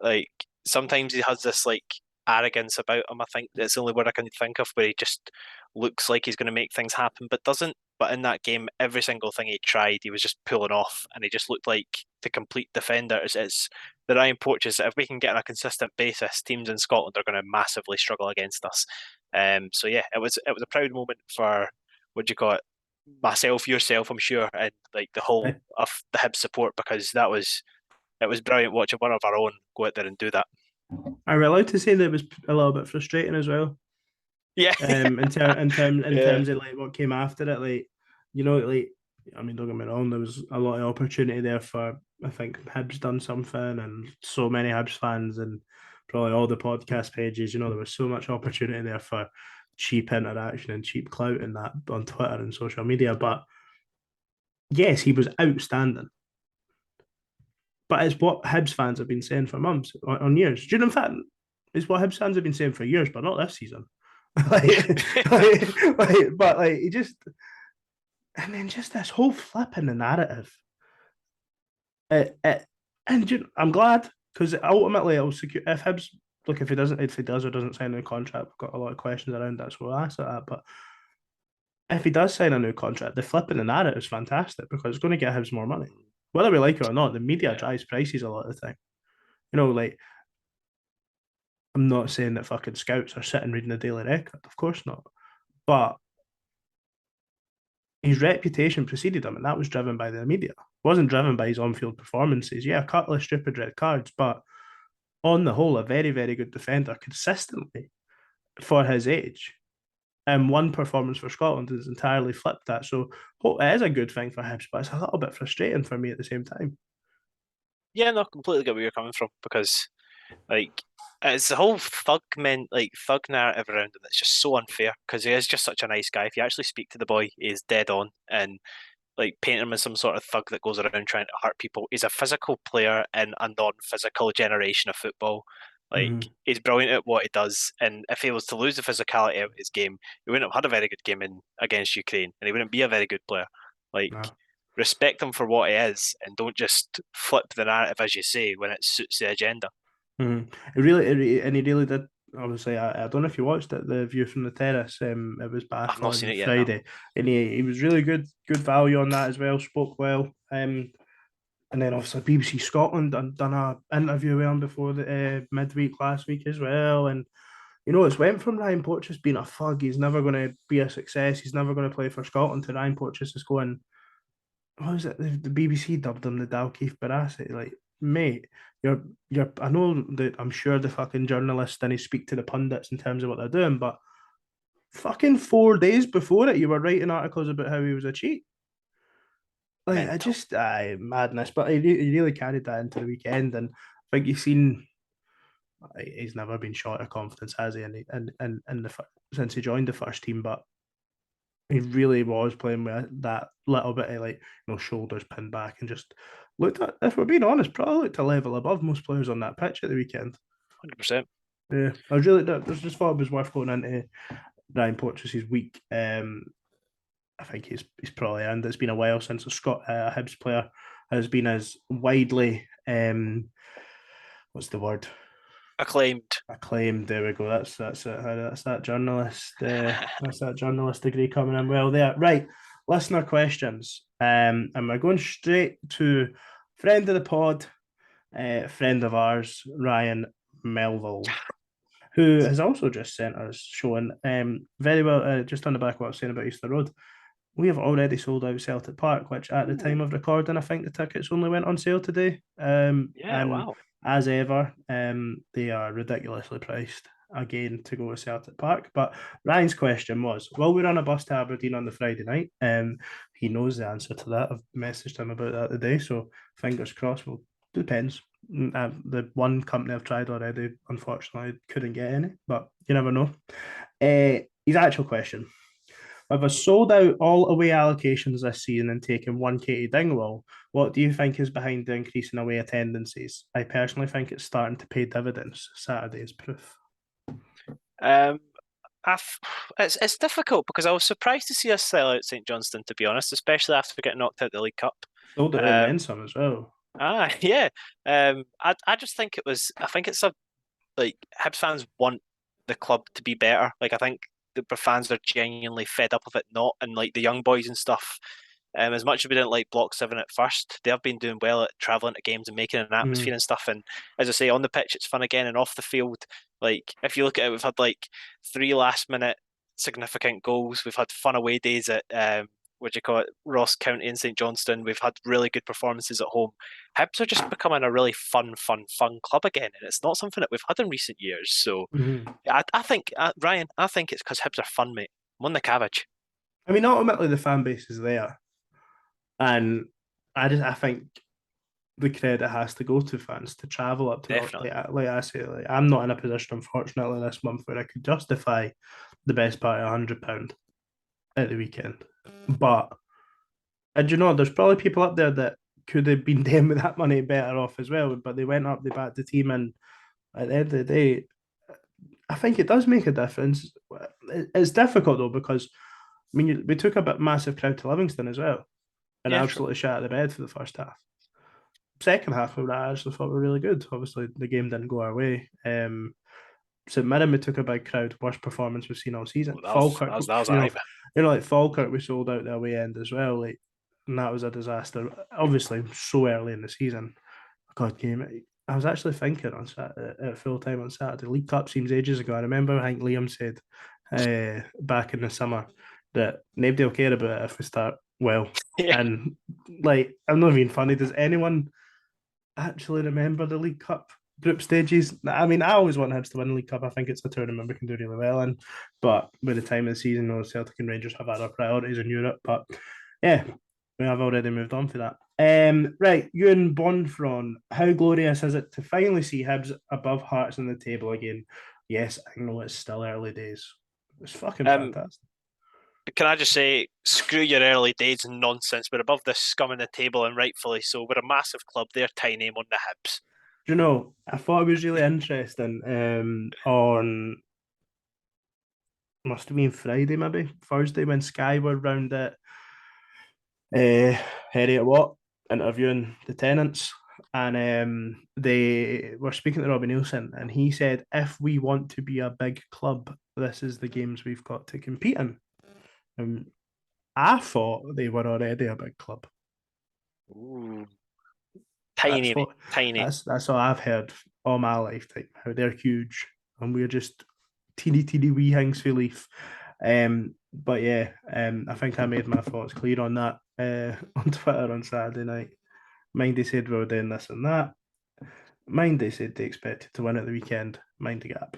B: like sometimes he has this like arrogance about him. I think that's the only word I can think of where he just looks like he's going to make things happen, but doesn't. But in that game, every single thing he tried, he was just pulling off, and he just looked like the complete defender. It's the Ryan Porteous. If we can get on a consistent basis, teams in Scotland are going to massively struggle against us. So yeah, it was a proud moment for what do you call it, myself, yourself, I'm sure, and like the whole of the Hibs support because it was brilliant watching one of our own go out there and do that.
A: Are we allowed to say that it was a little bit frustrating as well?
B: Yeah,
A: In
B: yeah,
A: terms of like what came after it, like like I mean, don't get me wrong, there was a lot of opportunity there for I think Hibs done something, and so many Hibs fans and probably all the podcast pages, there was so much opportunity there for cheap interaction and cheap clout and that on Twitter and social media. But yes, he was outstanding. But it's what Hibs fans have been saying for months, on years. In fact, it's what Hibs fans have been saying for years, but not this season. But like he just, and then just this whole flip in the narrative. I'm glad because ultimately it'll secure if Hibs look if he does or doesn't sign a new contract. We've got a lot of questions around that, so we'll ask that. But if he does sign a new contract, the flip in the narrative is fantastic because it's going to get Hibs more money, whether we like it or not. The media
B: yeah.
A: drives prices a lot of the time. Like I'm not saying that fucking scouts are sitting reading the Daily Record, of course not. But his reputation preceded him, and that was driven by the media. It wasn't driven by his on-field performances. Yeah, a couple of stupid red cards, but on the whole, a very, very good defender consistently. for his age. And one performance for Scotland has entirely flipped that. So it is a good thing for Hibs, but it's a little bit frustrating for me at the same time.
B: Yeah, no, completely get where you're coming from because like it's the whole thug narrative around him that's just so unfair because he is just such a nice guy. If you actually speak to the boy, he's dead on and like paint him as some sort of thug that goes around trying to hurt people. He's a physical player in a non-physical generation of football. Like
A: Mm-hmm.
B: he's brilliant at what he does, and if he was to lose the physicality out of his game, he wouldn't have had a very good game against Ukraine, and he wouldn't be a very good player. Like
A: No.
B: respect him for what he is, and don't just flip the narrative as you say when it suits the agenda.
A: Mm-hmm. And he really did. Obviously, I don't know if you watched it, the View from the Terrace. It was
B: I've
A: back
B: not seen
A: on
B: it yet now.
A: Friday, and he was really good value on that as well. Spoke well. And then obviously BBC Scotland done a interview with him before the midweek last week as well. And it's went from Ryan Porteous being a thug, he's never going to be a success, he's never going to play for Scotland, to Ryan Porteous is going, what was it? The BBC dubbed him the Dalkeith Barassi. Like, mate, you're. I know that I'm sure the fucking journalists didn't speak to the pundits in terms of what they're doing, but fucking 4 days before it, you were writing articles about how he was a cheat. Like, I
B: Mental.
A: just, madness. But he really carried that into the weekend, and I think you've seen he's never been short of confidence, has he? And since he joined the first team, but he really was playing with that little bit of shoulders pinned back and just looked at, if we're being honest, probably looked a level above most players on that pitch at the weekend.
B: 100%.
A: Yeah, I just thought it was worth going into Ryan Porteous' week. I think he's probably earned. It's been a while since a Hibs player has been as widely what's the word,
B: Acclaimed.
A: acclaimed. There we go. That's it. That's that journalist. That's that journalist degree coming in well there. Right, listener questions. And we're going straight to friend of the pod, friend of ours, Ryan Melville, who has also just sent us showing very well. Just on the back of what I was saying about Easter Road, we have already sold out Celtic Park, which at the time
B: Ooh.
A: of recording, I think the tickets only went on sale today.
B: Yeah,
A: And
B: wow.
A: as ever, they are ridiculously priced again to go to Celtic Park. But Ryan's question was, will we run a bus to Aberdeen on the Friday night? He knows the answer to that. I've messaged him about that today, so fingers crossed. Well, depends. The one company I've tried already, unfortunately, couldn't get any, but you never know. His actual question: with us sold out all away allocations this season and taken 1K to Dingwall, what do you think is behind the increase in away attendances? I personally think it's starting to pay dividends. Saturday is proof.
B: Um, it's difficult because I was surprised to see us sell out St Johnstone, to be honest, especially after getting knocked out the League Cup.
A: Sold it in
B: Um,
A: then some as well.
B: yeah. I just think it was. I think it's a like Hibs fans want the club to be better. Like I think the fans are genuinely fed up of it not, and like the young boys and stuff. As much as we didn't like Block 7 at first, they have been doing well at travelling to games and making an atmosphere
A: Mm.
B: and stuff. And as I say, on the pitch, it's fun again. And off the field, like if you look at it, we've had like 3 last-minute significant goals. We've had fun away days at what do you call it, Ross County and St Johnstone. We've had really good performances at home. Hibs are just becoming a really fun club again, and it's not something that we've had in recent years. So
A: Mm-hmm.
B: I think Ryan, I think it's because Hibs are fun, mate. I'm on the cabbage.
A: I mean, ultimately the fan base is there, and I think the credit has to go to fans to travel up to the,
B: Definitely.
A: like I say, like I'm not in a position, unfortunately, this month where I could justify the best part of £100 at the weekend, but and there's probably people up there that could have been doing with that money better off as well, but they went up, they backed the team, and at the end of the day, I think it does make a difference. It's difficult though because I mean we took a bit massive crowd to Livingston as well, and
B: Yeah, true.
A: absolutely shat the bed for the first half. Second half, I actually thought were really good. Obviously, the game didn't go our way. St Mirren, we took a big crowd, worst performance we've seen all season.
B: Well,
A: Falkirk,
B: that was a nightmare.
A: like Falkirk, we sold out the away end as well. Like, and that was a disaster. Obviously, so early in the season. God, game. I was actually thinking on Saturday, at full time on Saturday. League Cup seems ages ago. I remember I think Liam said back in the summer that nobody will care about it if we start well.
B: Yeah.
A: And like, I'm not being funny. Does anyone actually remember the League Cup group stages. I mean, I always want Hibs to win the League Cup. I think it's a tournament we can do really well in. But by the time of the season, Celtic and Rangers have other priorities in Europe. But yeah, we have already moved on for that. Right, Ewan Bonfron, how glorious is it to finally see Hibs above Hearts on the table again? Yes, I know it's still early days. It's fucking fantastic.
B: Can I just say, screw your early days and nonsense. We're above this scum in the table, and rightfully so. We're a massive club. They're tiny on the Hibs.
A: Do you know, I thought it was really interesting on must have been Friday, maybe Thursday, when Sky were round at Harriet Watt interviewing the tenants, and they were speaking to Robbie Nielsen, and he said, "If we want to be a big club, this is the games we've got to compete in." I thought they were already a big club.
B: Ooh. Tiny, tiny.
A: That's all I've heard all my lifetime. How they're huge, and we're just teeny wee things for Leaf. But yeah, I think I made my thoughts clear on that on Twitter on Saturday night. Mindy said we were doing this and that. Mindy said they expected to win at the weekend. Mind the gap.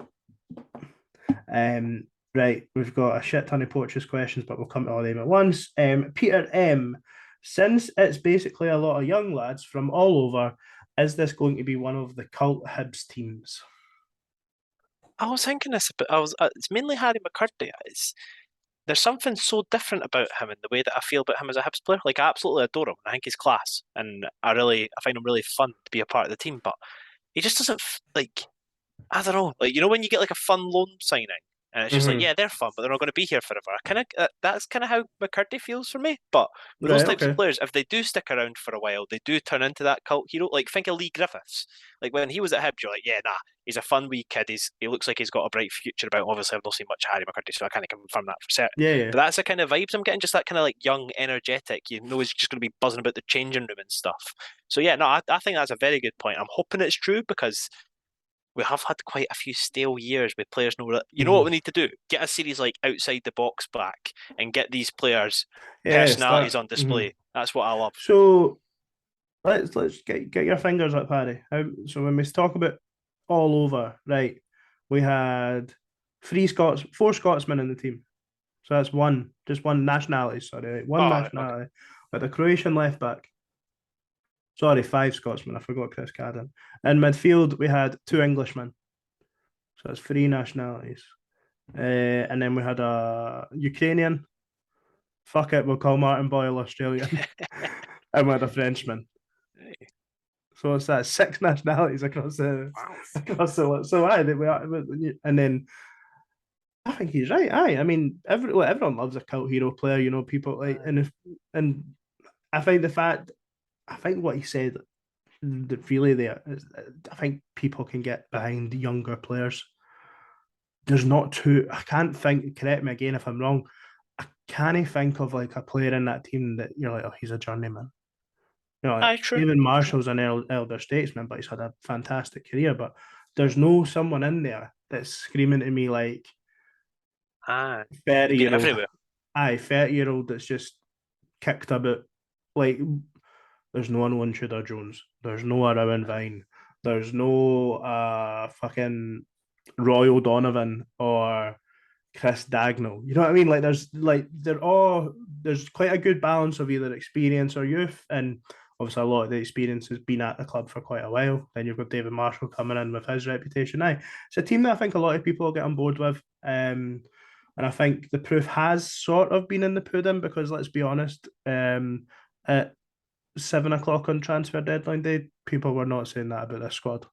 A: Right, we've got a shit ton of Porteous questions, but we'll come to all them at once. Peter M, since it's basically a lot of young lads from all over, is this going to be one of the cult Hibs teams?
B: I was thinking this, but it's mainly Harry McCurdy. There's something so different about him and the way that I feel about him as a Hibs player. Like, I absolutely adore him. I think he's class, and I find him really fun to be a part of the team. But he just doesn't like. I don't know. Like, when you get like a fun loan signing, and it's just like, yeah, they're fun, but they're not going to be here forever. That's kind of how McCurdy feels for me. But with those types of players, if they do stick around for a while, they do turn into that cult hero. Like, think of Lee Griffiths. Like, when he was at Hibs, you're like, yeah, nah, he's a fun wee kid. He looks like he's got a bright future about him. Obviously, I've not seen much of Harry McCurdy, so I can't confirm that for certain.
A: Yeah.
B: But that's the kind of vibes I'm getting, just that kind of like young, energetic. He's just going to be buzzing about the changing room and stuff. So yeah, no, I think that's a very good point. I'm hoping it's true because we have had quite a few stale years with players know that what we need to do? Get a series like Outside the Box back and get these players' personalities on display. That's what I love.
A: So let's get your fingers up, Harry. So when we talk about all over, right? We had four Scotsmen in the team. So that's just one nationality. Sorry, one nationality. Okay. But the Croatian left back. Sorry, five Scotsmen. I forgot Chris Cadden. In midfield, we had two Englishmen. So that's three nationalities. And then we had a Ukrainian. Fuck it, we'll call Martin Boyle Australian. And we had a Frenchman. So it's that six nationalities across the so and then I think he's right. I mean, everyone loves a cult hero player. People like and I think what he said that really there is, I think people can get behind younger players. There's not too. I can't think. Correct me again if I'm wrong. I can't think of like a player in that team that you're like, oh, he's a journeyman. Even Marshall's an elder statesman, but he's had a fantastic career. But there's no someone in there that's screaming to me like 30-year-old. 30-year-old that's just kicked about. Like, there's no Owen Tudor Jones. There's no Rowan Vine. There's no fucking Roy O'Donovan or Chris Dagnall. You know what I mean? Like, there's quite a good balance of either experience or youth, and obviously a lot of the experience has been at the club for quite a while. Then you've got David Marshall coming in with his reputation. It's a team that I think a lot of people will get on board with. And I think the proof has sort of been in the pudding because let's be honest, at 7 o'clock on transfer deadline day, people were not saying that about this squad.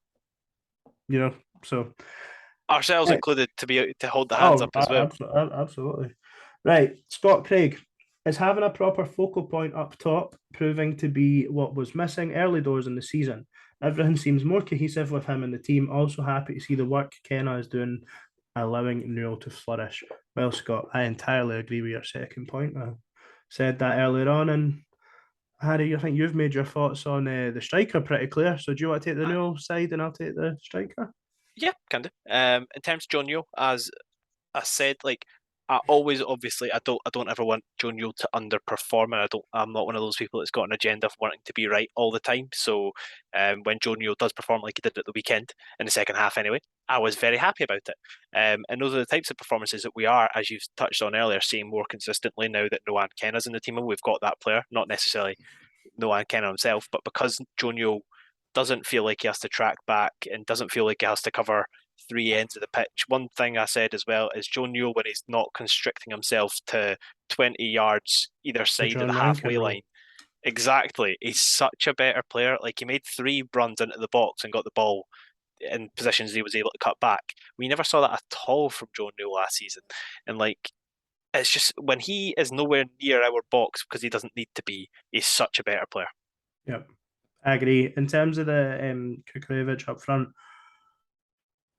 A: So
B: ourselves included to hold the hands up as well.
A: Absolutely. Right, Scott Craig is having a proper focal point up top, proving to be what was missing early doors in the season. Everything seems more cohesive with him and the team. Also happy to see the work Kenna is doing, allowing Newell to flourish. Well, Scott, I entirely agree with your second point. I said that earlier on, and Harry, I think you've made your thoughts on the striker pretty clear. So do you want to take the Newell side and I'll take the striker?
B: Yeah, can do. In terms of John Newell, as I said, like I always, obviously, I don't ever want Joe Newell to underperform, and I'm not one of those people that's got an agenda of wanting to be right all the time. So, when Joe Newell does perform like he did at the weekend in the second half, anyway, I was very happy about it. And those are the types of performances that we are, as you've touched on earlier, seeing more consistently now that Noah Kenna's in the team, and we've got that player, not necessarily Noah Kenna himself, but because Joe Newell doesn't feel like he has to track back and doesn't feel like he has to cover three ends of the pitch. One thing I said as well is Joe Newell, when he's not constricting himself to 20 yards either
A: The
B: side of
A: John
B: the
A: Rankin
B: halfway
A: role.
B: line. Exactly. He's such a better player. Like, he made three runs into the box and got the ball in positions he was able to cut back. We never saw that at all from Joe Newell last season. And like, it's just when he is nowhere near our box because he doesn't need to be, he's such a better player.
A: Yep, I agree. In terms of the Kukurevich up front,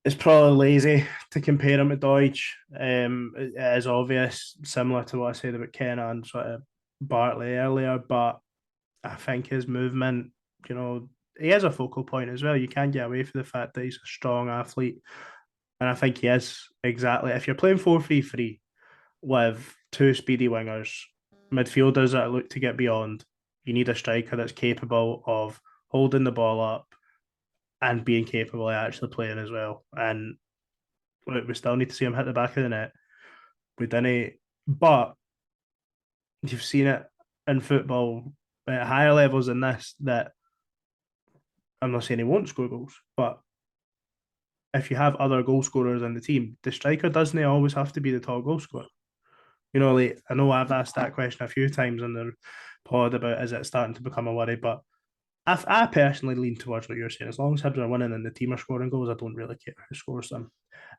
A: it's probably lazy to compare him to Deutsch. It is obvious, similar to what I said about Kenna and sort of Bartley earlier, but I think his movement, he is a focal point as well. You can't get away from the fact that he's a strong athlete. And I think he is exactly. If you're playing 4-3-3 with two speedy wingers, midfielders that look to get beyond, you need a striker that's capable of holding the ball up and being capable of actually playing as well. And we still need to see him hit the back of the net. We didn't, but you've seen it in football at higher levels than this. That I'm not saying he won't score goals, but if you have other goal scorers in the team, the striker doesn't always have to be the top goal scorer. Like, I know I've asked that question a few times on the pod about is it starting to become a worry, but I personally lean towards what you're saying. As long as Hibs are winning and the team are scoring goals, I don't really care who scores them.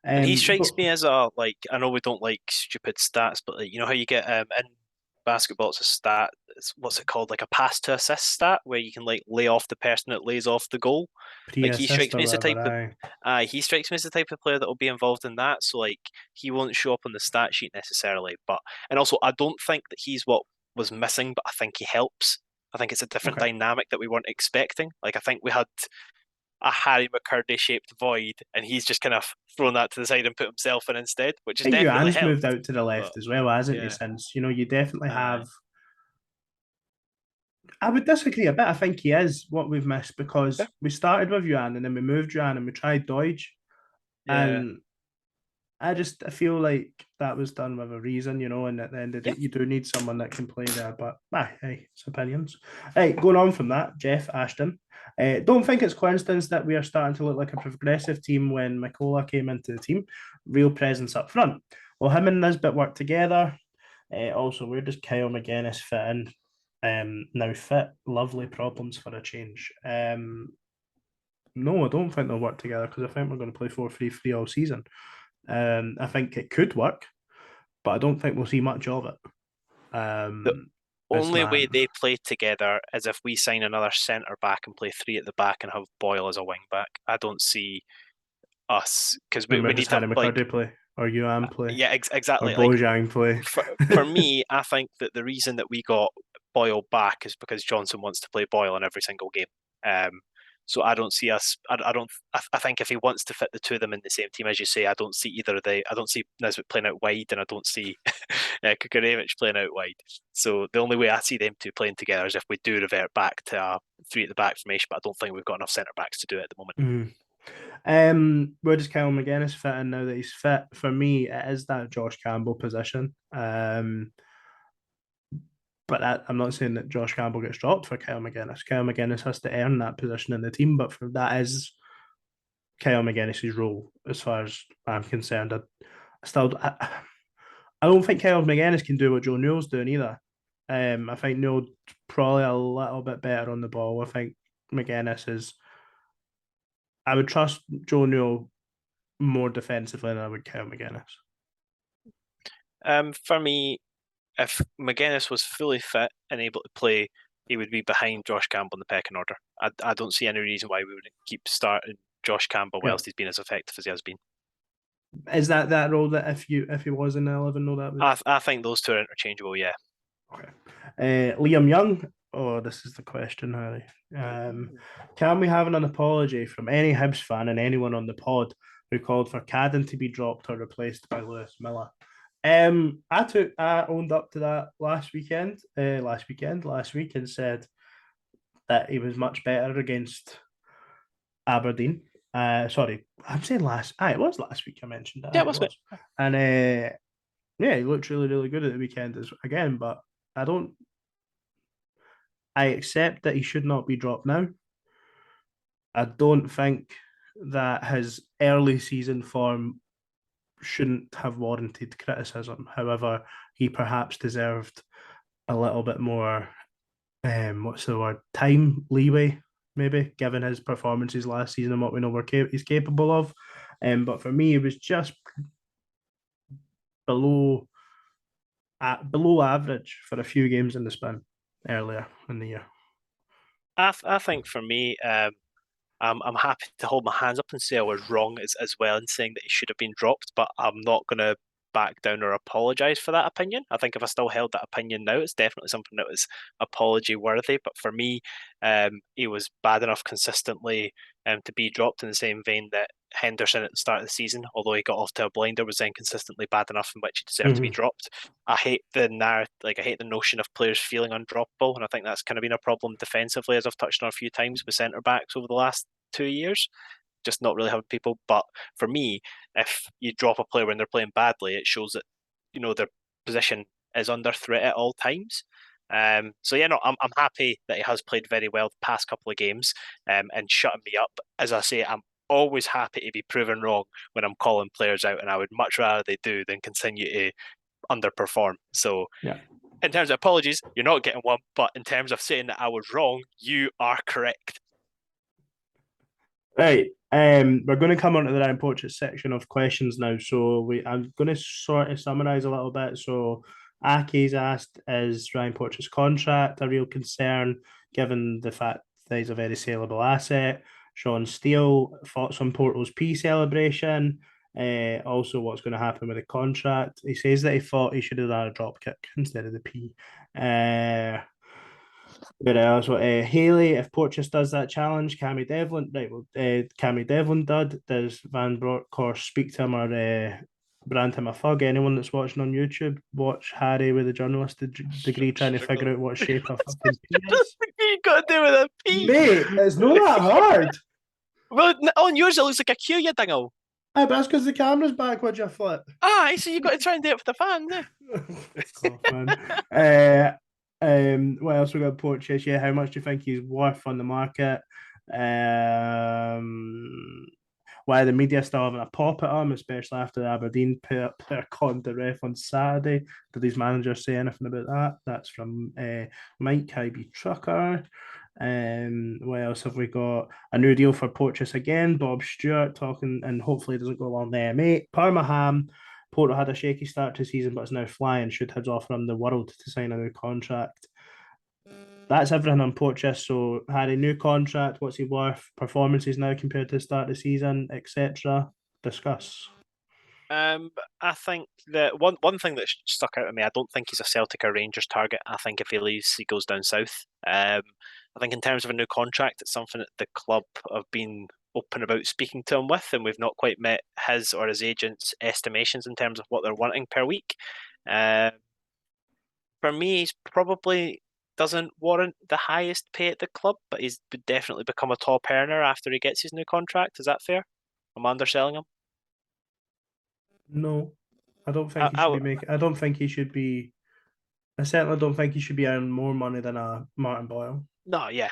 B: And he
A: But
B: strikes me as a, like, I know we don't like stupid stats, but like, you know how you get in basketball, it's a stat. What's it called? Like a pass to assist stat, where you can like lay off the person that lays off the goal. Like, he
A: pre-assist
B: strikes
A: or
B: me as the type
A: whatever,
B: of
A: aye.
B: he strikes me as the type of player that will be involved in that. So like, he won't show up on the stat sheet necessarily, but and also I don't think that he's what was missing, but I think he helps. I think it's a different
A: Okay.
B: dynamic that we weren't expecting. Like, I think we had a Harry McCurdy shaped void, and he's just kind of thrown that to the side and put himself in instead, which
A: I
B: has
A: think
B: definitely
A: Yuan's moved
B: helped.
A: out to the
B: But
A: left as well, hasn't he?
B: yeah,
A: Since you definitely
B: aye,
A: have. I would disagree a bit. I think he is what we've missed
B: yeah,
A: because we started with Yuan and then we moved Yuan and we tried Dodge,
B: yeah,
A: and I feel like that was done with a reason, and at the end of the
B: yeah.
A: day, you do need someone that can play there. But hey, it's opinions. Hey, going on from that, Jeff Ashton. Don't think it's coincidence that we are starting to look like a progressive team when Mikola came into the team. Real presence up front. Well, him and Nisbet work together. Also, where does Kyle McGuinness fit in? Now fit. Lovely problems for a change. No, I don't think they'll work together because I think we're going to play 4-3-3 all season. I think it could work, but I don't think we'll see much of it.
B: The
A: This
B: only way
A: man.
B: they play together is if we sign another centre back and play three at the back and have Boyle as a wing back. I don't see us, because
A: And
B: we
A: where does
B: need to
A: Harry
B: like,
A: McCurdy play? Or Yuan play?
B: yeah,
A: Or
B: exactly. Like,
A: Bojang play?
B: for me, I think that the reason that we got Boyle back is because Johnson wants to play Boyle in every single game. Um, so I don't see us. I don't. I think if he wants to fit the two of them in the same team, as you say, I don't see either of the. I don't see Nisbet playing out wide, and I don't see Kukurevich playing out wide. So the only way I see them two playing together is if we do revert back to a three at the back formation. But I don't think we've got enough centre backs to do it at the moment.
A: Mm. Where does Kyle McGuinness fit in now that he's fit? For me, it is that Josh Campbell position. But I'm not saying that Josh Campbell gets dropped for Kyle McGuinness. Kyle McGuinness has to earn that position in the team, but for that is Kyle McGuinness's role, as far as I'm concerned. I don't think Kyle McGuinness can do what Joe Newell's doing either. I think Newell's probably a little bit better on the ball. I think McGuinness is. I would trust Joe Newell more defensively than I would Kyle McGuinness.
B: For me, if McGuinness was fully fit and able to play, he would be behind Josh Campbell in the pecking order. I don't see any reason why we wouldn't keep starting Josh Campbell
A: Yeah.
B: whilst he's been as effective as he has been.
A: Is that role that if he was in the 11, no, that would.
B: I think those two are interchangeable. Yeah.
A: Okay. Liam Young. Oh, this is the question, Harry. Can we have an apology from any Hibs fan and anyone on the pod who called for Cadden to be dropped or replaced by Lewis Miller? I owned up to that last week, and said that he was much better against Aberdeen. Sorry, I'm saying last. It was last week. I mentioned it.
B: Yeah,
A: It
B: must be.
A: was, and yeah, he looked really, really good at the weekend again. But I don't. I accept that he should not be dropped now. I don't think that his early season form shouldn't have warranted criticism. However, he perhaps deserved a little bit more, what's the word, time leeway, maybe, given his performances last season and what we know he's capable of. But for me, it was just below below average for a few games in the spin earlier in the year.
B: I think for me, I'm happy to hold my hands up and say I was wrong as well in saying that he should have been dropped, but I'm not going to back down or apologise for that opinion. I think if I still held that opinion now, it's definitely something that was apology worthy. But for me, he was bad enough consistently to be dropped in the same vein that Henderson at the start of the season, although he got off to a blinder, was then consistently bad enough in which he deserved to be dropped. I hate the I hate the notion of players feeling undroppable, and I think that's kind of been a problem defensively, as I've touched on a few times with centre backs over the last 2 years. Just not really having people. But for me, if you drop a player when they're playing badly, it shows that their position is under threat at all times. So yeah, no, I'm happy that he has played very well the past couple of games and shutting me up. As I say, I'm always happy to be proven wrong when I'm calling players out, and I would much rather they do than continue to underperform. So
A: yeah.
B: In terms of apologies, you're not getting one, but in terms of saying that I was wrong, you are correct.
A: Right. We're going to come on to the Ryan Porteous section of questions now. So I'm going to sort of summarise a little bit. So Aki's asked, is Ryan Porteous' contract a real concern, given the fact that he's a very saleable asset? Sean Steele, thoughts on Porto's P celebration. Also, what's going to happen with the contract? He says that he thought he should have done a drop kick instead of the P. But also Haley, if Porteous does that challenge, Cammy Devlin, right? Well, Cammy Devlin did. Does Van Bronckhorst speak to him or brand him a thug? Anyone that's watching on YouTube, watch Harry with a journalist degree trying to figure out what shape a fucking P is.
B: You got to do with a P,
A: mate. It's not that hard.
B: Well, on yours it looks like a Q, you dingo.
A: Aye, but that's because the camera's backwards, you flip.
B: Aye, so you got to try and do it for the fans, eh?
A: Fuck off, man. What else we got? Porteous. Yeah, how much do you think he's worth on the market? Why the media still having a pop at him, especially after the Aberdeen player conned the ref on Saturday. Did these managers say anything about that? That's from Mike Hybe Trucker. What else have we got? A new deal for Porteous again. Bob Stewart talking, and hopefully it doesn't go along the M8. Parma Porto had a shaky start to the season, but is now flying. Should Hibs offer him the world to sign a new contract? That's everything on Porteous. So, Harry, new contract, what's he worth? Performances now compared to the start of the season, etc. Discuss.
B: I think that one thing that stuck out to me, I don't think he's a Celtic or Rangers target. I think if he leaves, he goes down south. I think in terms of a new contract, it's something that the club have been open about speaking to him with, and we've not quite met his or his agent's estimations in terms of what they're wanting per week. For me, he's probably doesn't warrant the highest pay at the club, but he's definitely become a top earner after he gets his new contract. Is that fair? I'm underselling him.
A: No, I don't think he should be making. I don't think he should be. I certainly don't think he should be earning more money than a Martin Boyle.
B: No, yeah.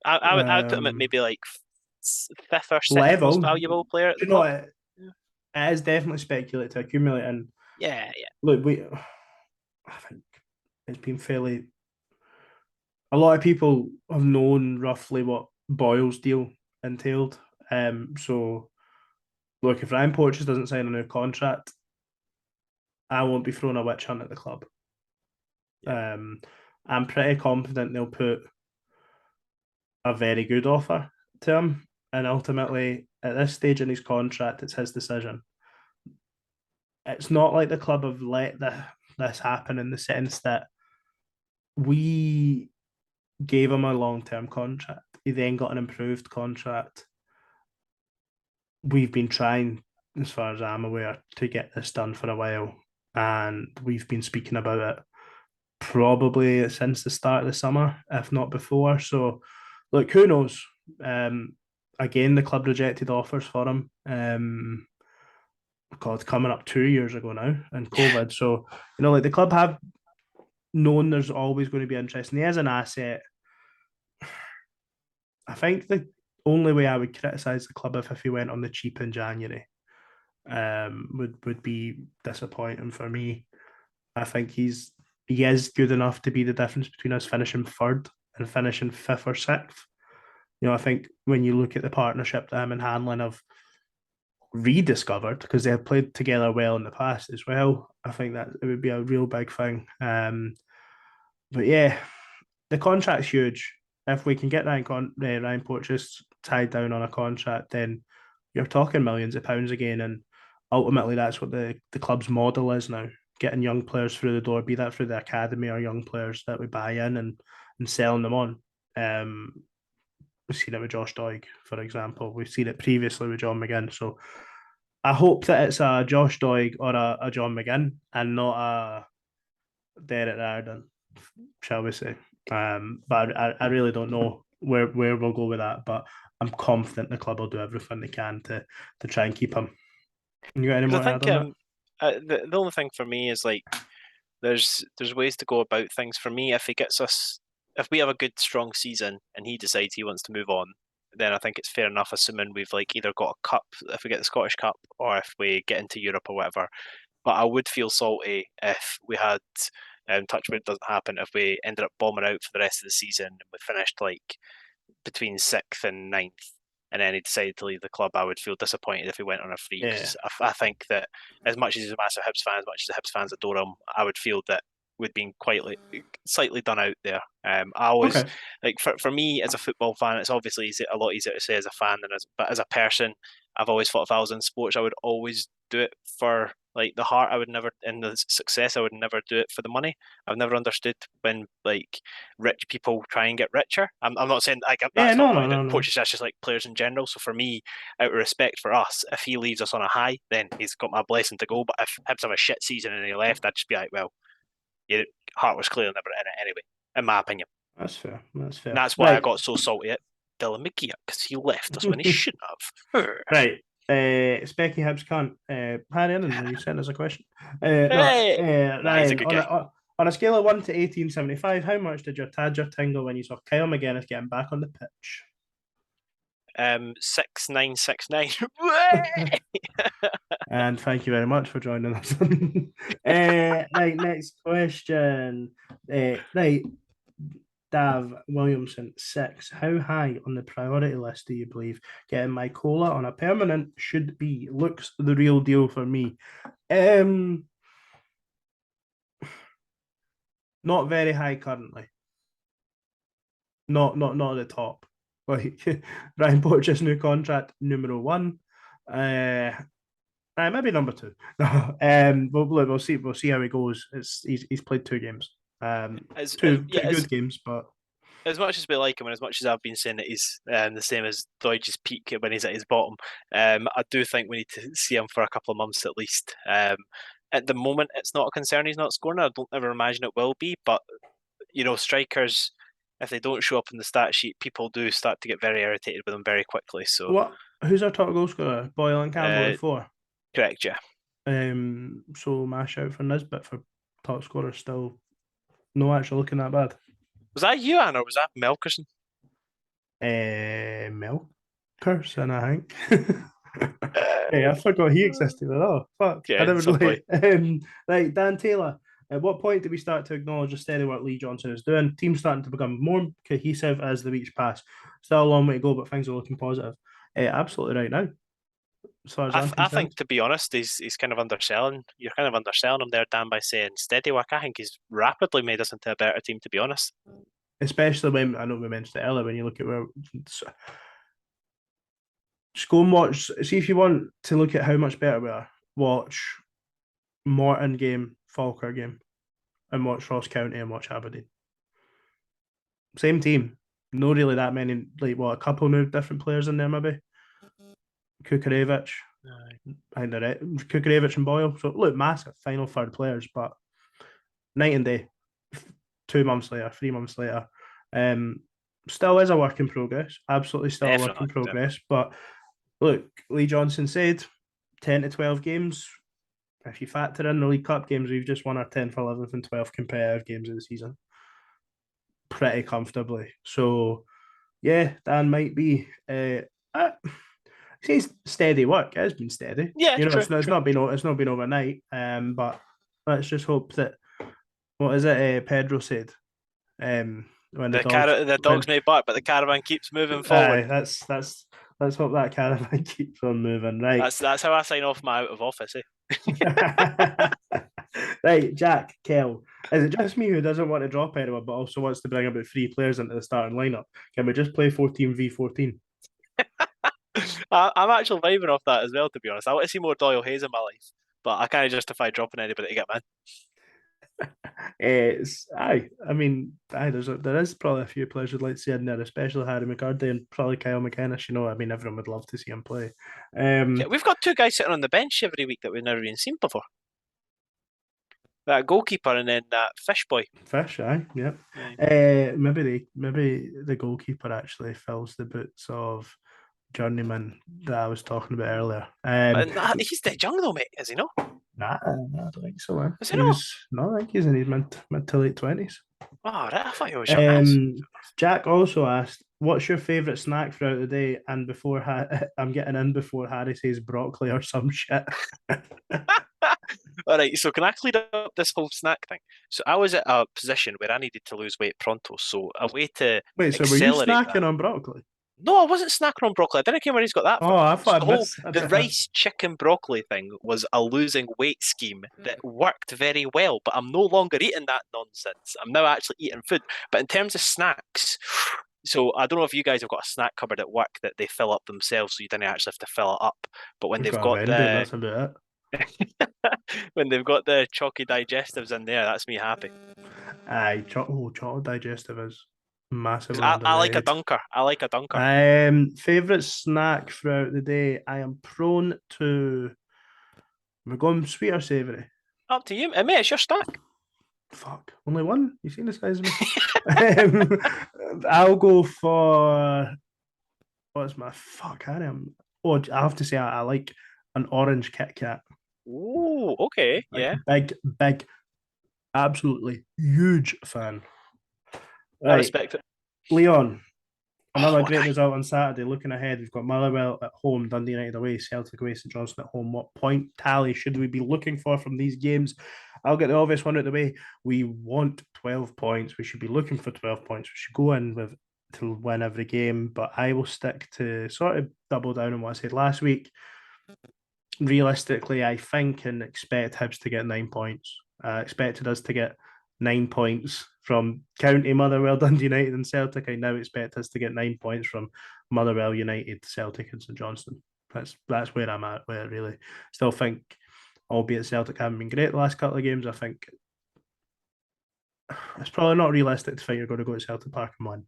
B: I would put him at maybe like fifth or sixth
A: level
B: most valuable player at the
A: you know
B: club.
A: it is definitely speculative to accumulate. And
B: Yeah.
A: look, I think it's been fairly. A lot of people have known roughly what Boyle's deal entailed. So look, if Ryan Porteous doesn't sign a new contract, I won't be throwing a witch hunt at the club. Yeah. I'm pretty confident they'll put a very good offer to him, and ultimately, at this stage in his contract, it's his decision. It's not like the club have let this happen in the sense that we gave him a long-term contract. He then got an improved contract. We've been trying, as far as I'm aware, to get this done for a while. and we've been speaking about it probably since the start of the summer, if not before. So, look, who knows? Again, the club rejected offers for him. God, coming up 2 years ago now, and COVID. So, like the club have known there's always going to be interest, and he is an asset. I think the only way I would criticise the club if he went on the cheap in January would be disappointing for me. I think he is good enough to be the difference between us finishing third and finishing fifth or sixth. I think when you look at the partnership that him and Hanlon have rediscovered, because they have played together well in the past as well, I think that it would be a real big thing. But yeah, the contract's huge. If we can get Ryan Porteous tied down on a contract, then you're talking millions of pounds again. And ultimately, that's what the club's model is now, getting young players through the door, be that through the academy or young players that we buy in and selling them on. We've seen it with Josh Doig, for example. We've seen it previously with John McGinn. So I hope that it's a Josh Doig or a John McGinn and not a Derek Riordan, shall we say. But I really don't know where we'll go with that. But I'm confident the club will do everything they can to try and keep him. You got any more
B: I
A: to add
B: think
A: on that?
B: the only thing for me is like there's ways to go about things. For me, if we have a good strong season and he decides he wants to move on, then I think it's fair enough, assuming we've like either got a cup if we get the Scottish Cup or if we get into Europe or whatever. But I would feel salty if we had, touch wood doesn't happen, if we ended up bombing out for the rest of the season and we finished like between sixth and ninth, and then he decided to leave the club. I would feel disappointed if he went on a free, because I think that as much as he's a massive Hibs fan, as much as the Hibs fans adore him, I would feel that we'd been quite slightly done out there. I always like for me as a football fan, it's obviously a lot easier to say as a fan but as a person, I've always thought if I was in sports, I would always do it for like the heart. I would never, in the success, I would never do it for the money. I've never understood when like rich people try and get richer. I'm not saying like that's not pointed at Porteous, that's just like players in general. So for me, out of respect for us, if he leaves us on a high, then he's got my blessing to go. But if Hibs have a shit season and he left, I'd just be like, well, your heart was clearly never in it anyway, in my opinion.
A: That's fair. That's fair.
B: And that's why I got so salty at Dylan McGee, because he left us when he shouldn't have.
A: Right. Specky Hibs can't. Harry Allen, are you sent us a question?
B: He's a good guy.
A: On a scale of 1 to 1875, how much did your Tadger tingle when you saw Kyle McGuinness getting back on the pitch?
B: 6969.
A: And thank you very much for joining us. Right, next question. Right, Dav Williamson, 6. How high on the priority list do you believe getting Mykola on a permanent should be? Looks the real deal for me. Not very high currently. Not at the top. Like Ryan Porteous' new contract, numero 1. Maybe number 2. We'll see. We'll see how he goes. He's played 2 games. Two good games, but
B: as much as we like him, and as much as I've been saying that he's the same as Deutsch's peak when he's at his bottom, I do think we need to see him for a couple of months at least. At the moment, it's not a concern he's not scoring. I don't ever imagine it will be, but strikers, if they don't show up in the stat sheet, people do start to get very irritated with them very quickly. So,
A: what? Who's our top goal scorer? Boyle and Campbell at 4.
B: Correct, yeah.
A: So mash out for Nisbet for top scorer still no actually looking that bad.
B: Was that you, Anne, or was that Melkerson?
A: Melkerson, I think. Hey, I forgot he existed at all. Fuck.
B: Yeah,
A: I never really. Right, Dan Taylor. At what point do we start to acknowledge the steady work Lee Johnson is doing? Teams starting to become more cohesive as the weeks pass. Still a long way to go, but things are looking positive. Absolutely right now. As far as
B: I think, to be honest, he's kind of underselling. You're kind of underselling him there, Dan, by saying steady work. I think he's rapidly made us into a better team, to be honest.
A: Especially when, I know we mentioned it earlier, when you look at where. Just go and watch. See if you want to look at how much better we are. Watch Morton game, Falkirk game, and watch Ross County and watch Aberdeen. Same team. No really that many, like what, a couple new different players in there maybe. Kukarevich, I think they're Kukurevich and Boyle. So look, massive final third players, but night and day. 2 months later, 3 months later, still is a work in progress. Absolutely still a work in progress.
B: Definitely.
A: But look, Lee Johnson said 10 to 12 games. If you factor in the League Cup games, we've just won our 10th, 11th, and 12th competitive games of the season pretty comfortably. So, yeah, Dan might be. It's steady work. It has been steady.
B: Yeah,
A: You know,
B: true.
A: it's not been overnight. But let's just hope that what is it? Pedro said. When
B: The dogs may bark, but the caravan keeps moving forward.
A: aye, that's let's hope that caravan keeps on moving. Right.
B: That's how I sign off my out of office.
A: Right, Jack, Kel. Is it just me who doesn't want to drop anyone but also wants to bring about 3 players into the starting lineup? Can we just play 14v14?
B: I'm actually vibing off that as well, to be honest. I want to see more Doyle Hayes in my life, but I can't justify dropping anybody to get man.
A: It's aye. I mean, aye. There is probably a few players would like to see in there, especially Harry McCarthy and probably Kyle McInnes. You know, I mean, everyone would love to see him play.
B: Yeah, we've got two guys sitting on the bench every week that we've never even seen before. That goalkeeper and then that fish boy.
A: Fish, aye, yep. Maybe the goalkeeper actually fills the boots of journeyman that I was talking about earlier.
B: He's dead young though, mate. Is he not?
A: Nah, I don't think so, man.
B: Is he not?
A: No, I think he's in his mid to late 20s.
B: Oh, right. I thought he was young.
A: Jack also asked, "What's your favourite snack throughout the day?" And before I'm getting in before Harry says broccoli or some shit.
B: All right, so can I clear up this whole snack thing? So I was at a position where I needed to lose weight pronto. So a way to
A: Wait, so were you
B: accelerate
A: snacking
B: that.
A: on broccoli?
B: No, I wasn't snacking on broccoli. I didn't care where he's got that
A: Oh,
B: from.
A: I
B: So
A: thought
B: the rice chicken broccoli thing was a losing weight scheme that worked very well, but I'm no longer eating that nonsense. I'm now actually eating food. But in terms of snacks, so I don't know if you guys have got a snack cupboard at work that they fill up themselves, so you don't actually have to fill it up. But when
A: We've
B: they've
A: got a
B: got
A: vending,
B: the
A: that's about it.
B: when they've got the chalky digestives in there, that's me happy.
A: Aye, chocolate digestive is
B: 'Cause
A: massively
B: I like a
A: underrated.
B: dunker. I like a dunker.
A: Favorite snack throughout the day. I am prone to. We're going sweet or savoury.
B: Up to you, mate. It's your snack.
A: Fuck, only one. You seen the size of me? I'll go for what's my fuck? Oh, I have to say I like an orange Kit Kat.
B: Ooh, okay,
A: Like
B: yeah.
A: big, absolutely huge fan.
B: I
A: Right,
B: respect it.
A: Leon.
B: Oh,
A: Another
B: what a
A: great
B: guy.
A: result on Saturday. Looking ahead, we've got Motherwell at home, Dundee United away, Celtic away, St Johnstone at home. What point tally should we be looking for from these games? I'll get the obvious one out of the way. We want 12 points. We should be looking for 12 points. We should go in with to win every game, but I will stick to sort of double down on what I said last week. Realistically, I think and expect Hibs to get 9 points. I expected us to get 9 points from County, Motherwell, Dundee United, and Celtic. I now expect us to get 9 points from Motherwell United, Celtic, and St Johnstone. That's where I'm at. Where I really still think, albeit Celtic haven't been great the last couple of games, I think it's probably not realistic to think you're going to go to Celtic Park and win.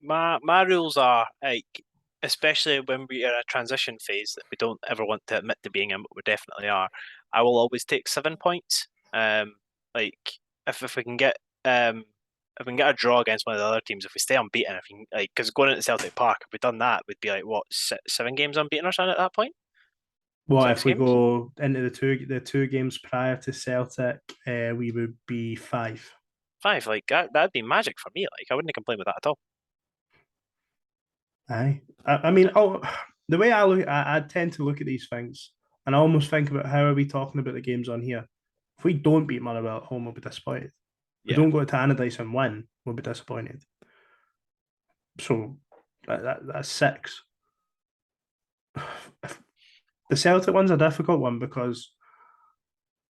B: My rules are like, especially when we are in a transition phase that we don't ever want to admit to being in, but we definitely are. I will always take 7 points. Like if we can get if we can get a draw against one of the other teams, if we stay unbeaten, if we can, like because going into Celtic Park, if we'd done that, we'd be like what 7 games unbeaten or something at that point.
A: What
B: Six
A: if we
B: games.
A: go into the two games prior to Celtic? We would be 5.
B: 5, like that'd be magic for me. Like I wouldn't complain with that at all.
A: Aye. I mean, the way I look, I tend to look at these things, and I almost think about how are we talking about the games on here. If we don't beat Motherwell at home, we'll be disappointed. If we
B: Yeah.
A: don't go to Tannadice and win, we'll be disappointed. So that's 6. The Celtic one's a difficult one because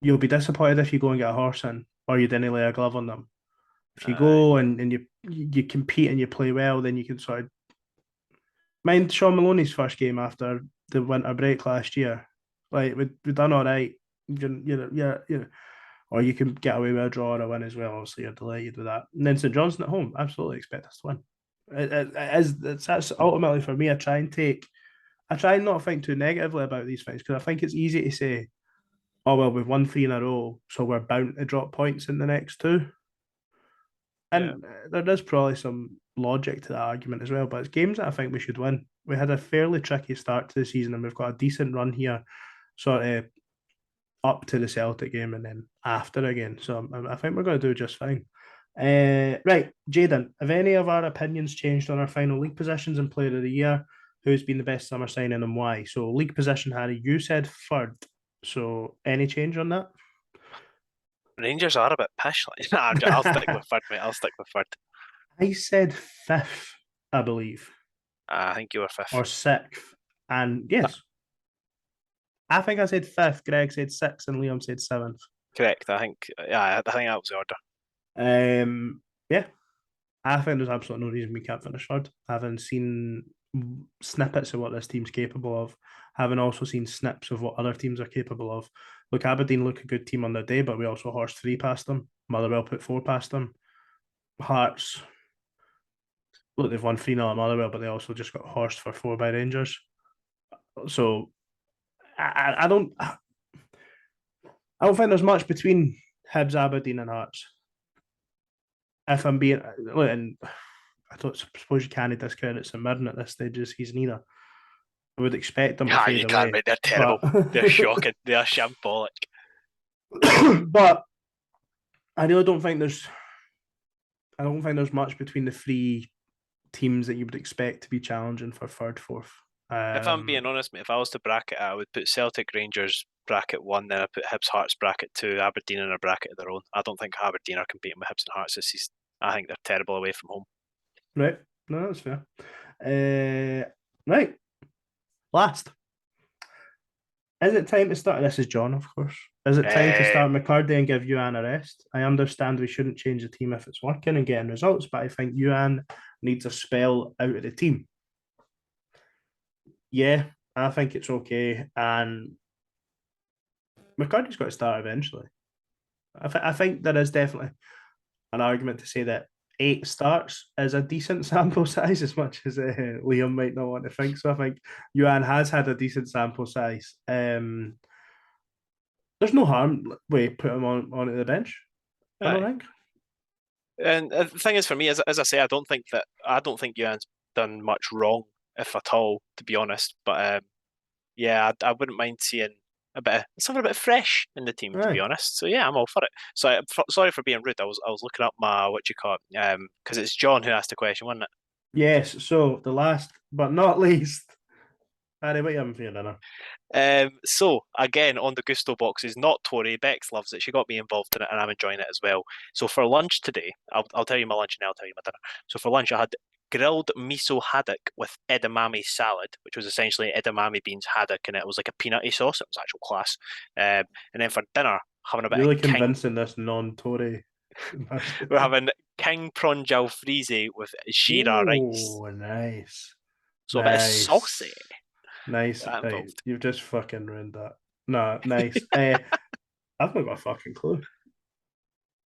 A: you'll be disappointed if you go and get a horse in or you didn't lay a glove on them. If you go and you compete and you play well, then you can sort of mind Sean Maloney's first game after the winter break last year. Like we done all right. Or you can get away with a draw or a win as well. Obviously, you're delighted with that. And then St Johnstone at home, absolutely expect us to win. That's ultimately for me. I try and take I try not to think too negatively about these things because I think it's easy to say, oh, well, we've won 3 in a row, so we're bound to drop points in the next 2.
B: Yeah.
A: And there is probably some logic to that argument as well, but it's games that I think we should win. We had a fairly tricky start to the season and we've got a decent run here, sort of up to the Celtic game and then after again. So I think we're going to do just fine. Right, Jaden, have any of our opinions changed on our final league positions and player of the year? Who's been the best summer signing and why? So, league position, Harry, you said third. So, any change on that?
B: Rangers are a bit pish. Like, nah, I'll stick with third, mate. I'll stick with third.
A: I said fifth, I believe,
B: I think you were fifth.
A: or sixth. And yes, I think I said fifth. Greg said sixth, and Liam said seventh.
B: Correct. I think that was the order.
A: Yeah, I think there's absolutely no reason we can't finish third. Having seen snippets of what this team's capable of, having also seen snips of what other teams are capable of. Look, Aberdeen look a good team on their day, but we also horsed 3 past them. Motherwell put 4 past them. Hearts, look, they've won 3-0 at Motherwell, but they also just got horsed for 4 by Rangers. So I don't think there's much between Hibs, Aberdeen, and Hearts. If I'm being, and I don't suppose you can't discount it St Mirren at this stage of the season either. I would expect them to fade
B: you
A: away.
B: can't, mate. They're terrible. They're shocking. They are shambolic.
A: But I really don't think there's. I don't think there's much between the 3 teams that you would expect to be challenging for third, fourth.
B: If I'm being honest, mate, if I was to bracket it, I would put Celtic Rangers bracket 1, then I put Hibs Hearts bracket 2, Aberdeen in a bracket of their own. I don't think Aberdeen are competing with Hibs and Hearts this season. I think they're terrible away from home.
A: Right. No, that's fair. Right. Last. Is it time to start? This is John, of course. Is it time to start McCurdy and give Yuan a rest? I understand we shouldn't change the team if it's working and getting results, but I think Yuan needs a spell out of the team. Yeah, I think it's okay. And McCurdy's got to start eventually. I think there is definitely an argument to say that 8 starts is a decent sample size, as much as Liam might not want to think. So I think Yuan has had a decent sample size. There's no harm with put him onto the bench. I don't think.
B: And the thing is, for me, as I say, I don't think Yuan's done much wrong, if at all, to be honest. But yeah, I wouldn't mind seeing something a bit fresh in the team, to be honest. So yeah, I'm all for it. So sorry for being rude. I was looking up my because it's John who asked the question, wasn't it?
A: Yes. So the last but not least, Harry, what are you having for your dinner?
B: So again, on the Gusto boxes, not Tori. Bex loves it. She got me involved in it, and I'm enjoying it as well. So for lunch today, I'll tell you my lunch and I'll tell you my dinner. So for lunch, I had grilled miso haddock with edamame salad, which was essentially edamame beans haddock, and it was like a peanutty sauce. It was actual class. And then for dinner, having a bit
A: really
B: of
A: convincing this non-Tory.
B: We're having king prawn jalfrezi with jeera rice.
A: Oh, nice.
B: So a bit of saucy.
A: Nice. You've just fucking ruined that. No, nice. I've not got a fucking clue.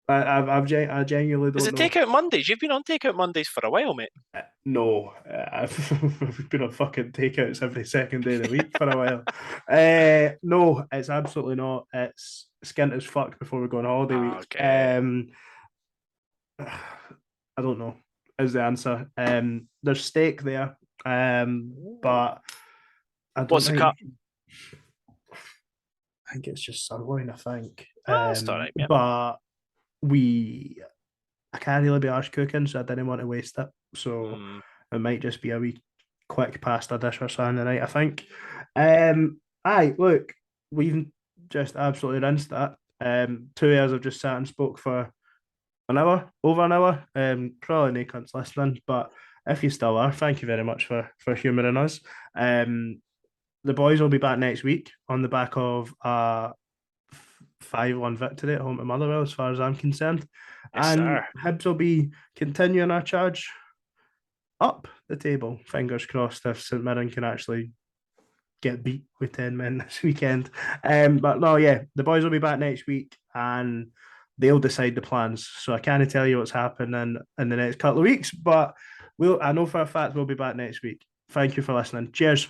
A: I genuinely don't know.
B: Is it Takeout Mondays? You've been on Takeout Mondays for a while, mate.
A: No, I've been on fucking takeouts every second day of the week for a while. No, it's absolutely not. It's skint as fuck before we go on holiday week.
B: Okay.
A: I don't know is the answer. There's steak there, but I don't
B: What's
A: think...
B: the cut?
A: I think it's just sirloin, I think.
B: That's all right, yeah.
A: But I can't really be arsed cooking, so I didn't want to waste it. So it might just be a wee quick pasta dish or something tonight, I think. Aye, look, we've just absolutely rinsed that. 2 hours I've just sat and spoke for over an hour. Probably no cunts listening, but if you still are, thank you very much for humouring us. The boys will be back next week on the back of a 5-1 victory at home to Motherwell, as far as I'm concerned.
B: Yes,
A: and
B: sir.
A: Hibs will be continuing our charge up the table. Fingers crossed if St Mirren can actually get beat with 10 men this weekend. But no, yeah, the boys will be back next week and they'll decide the plans. So I can't tell you what's happening in the next couple of weeks, but I know for a fact we'll be back next week. Thank you for listening. Cheers.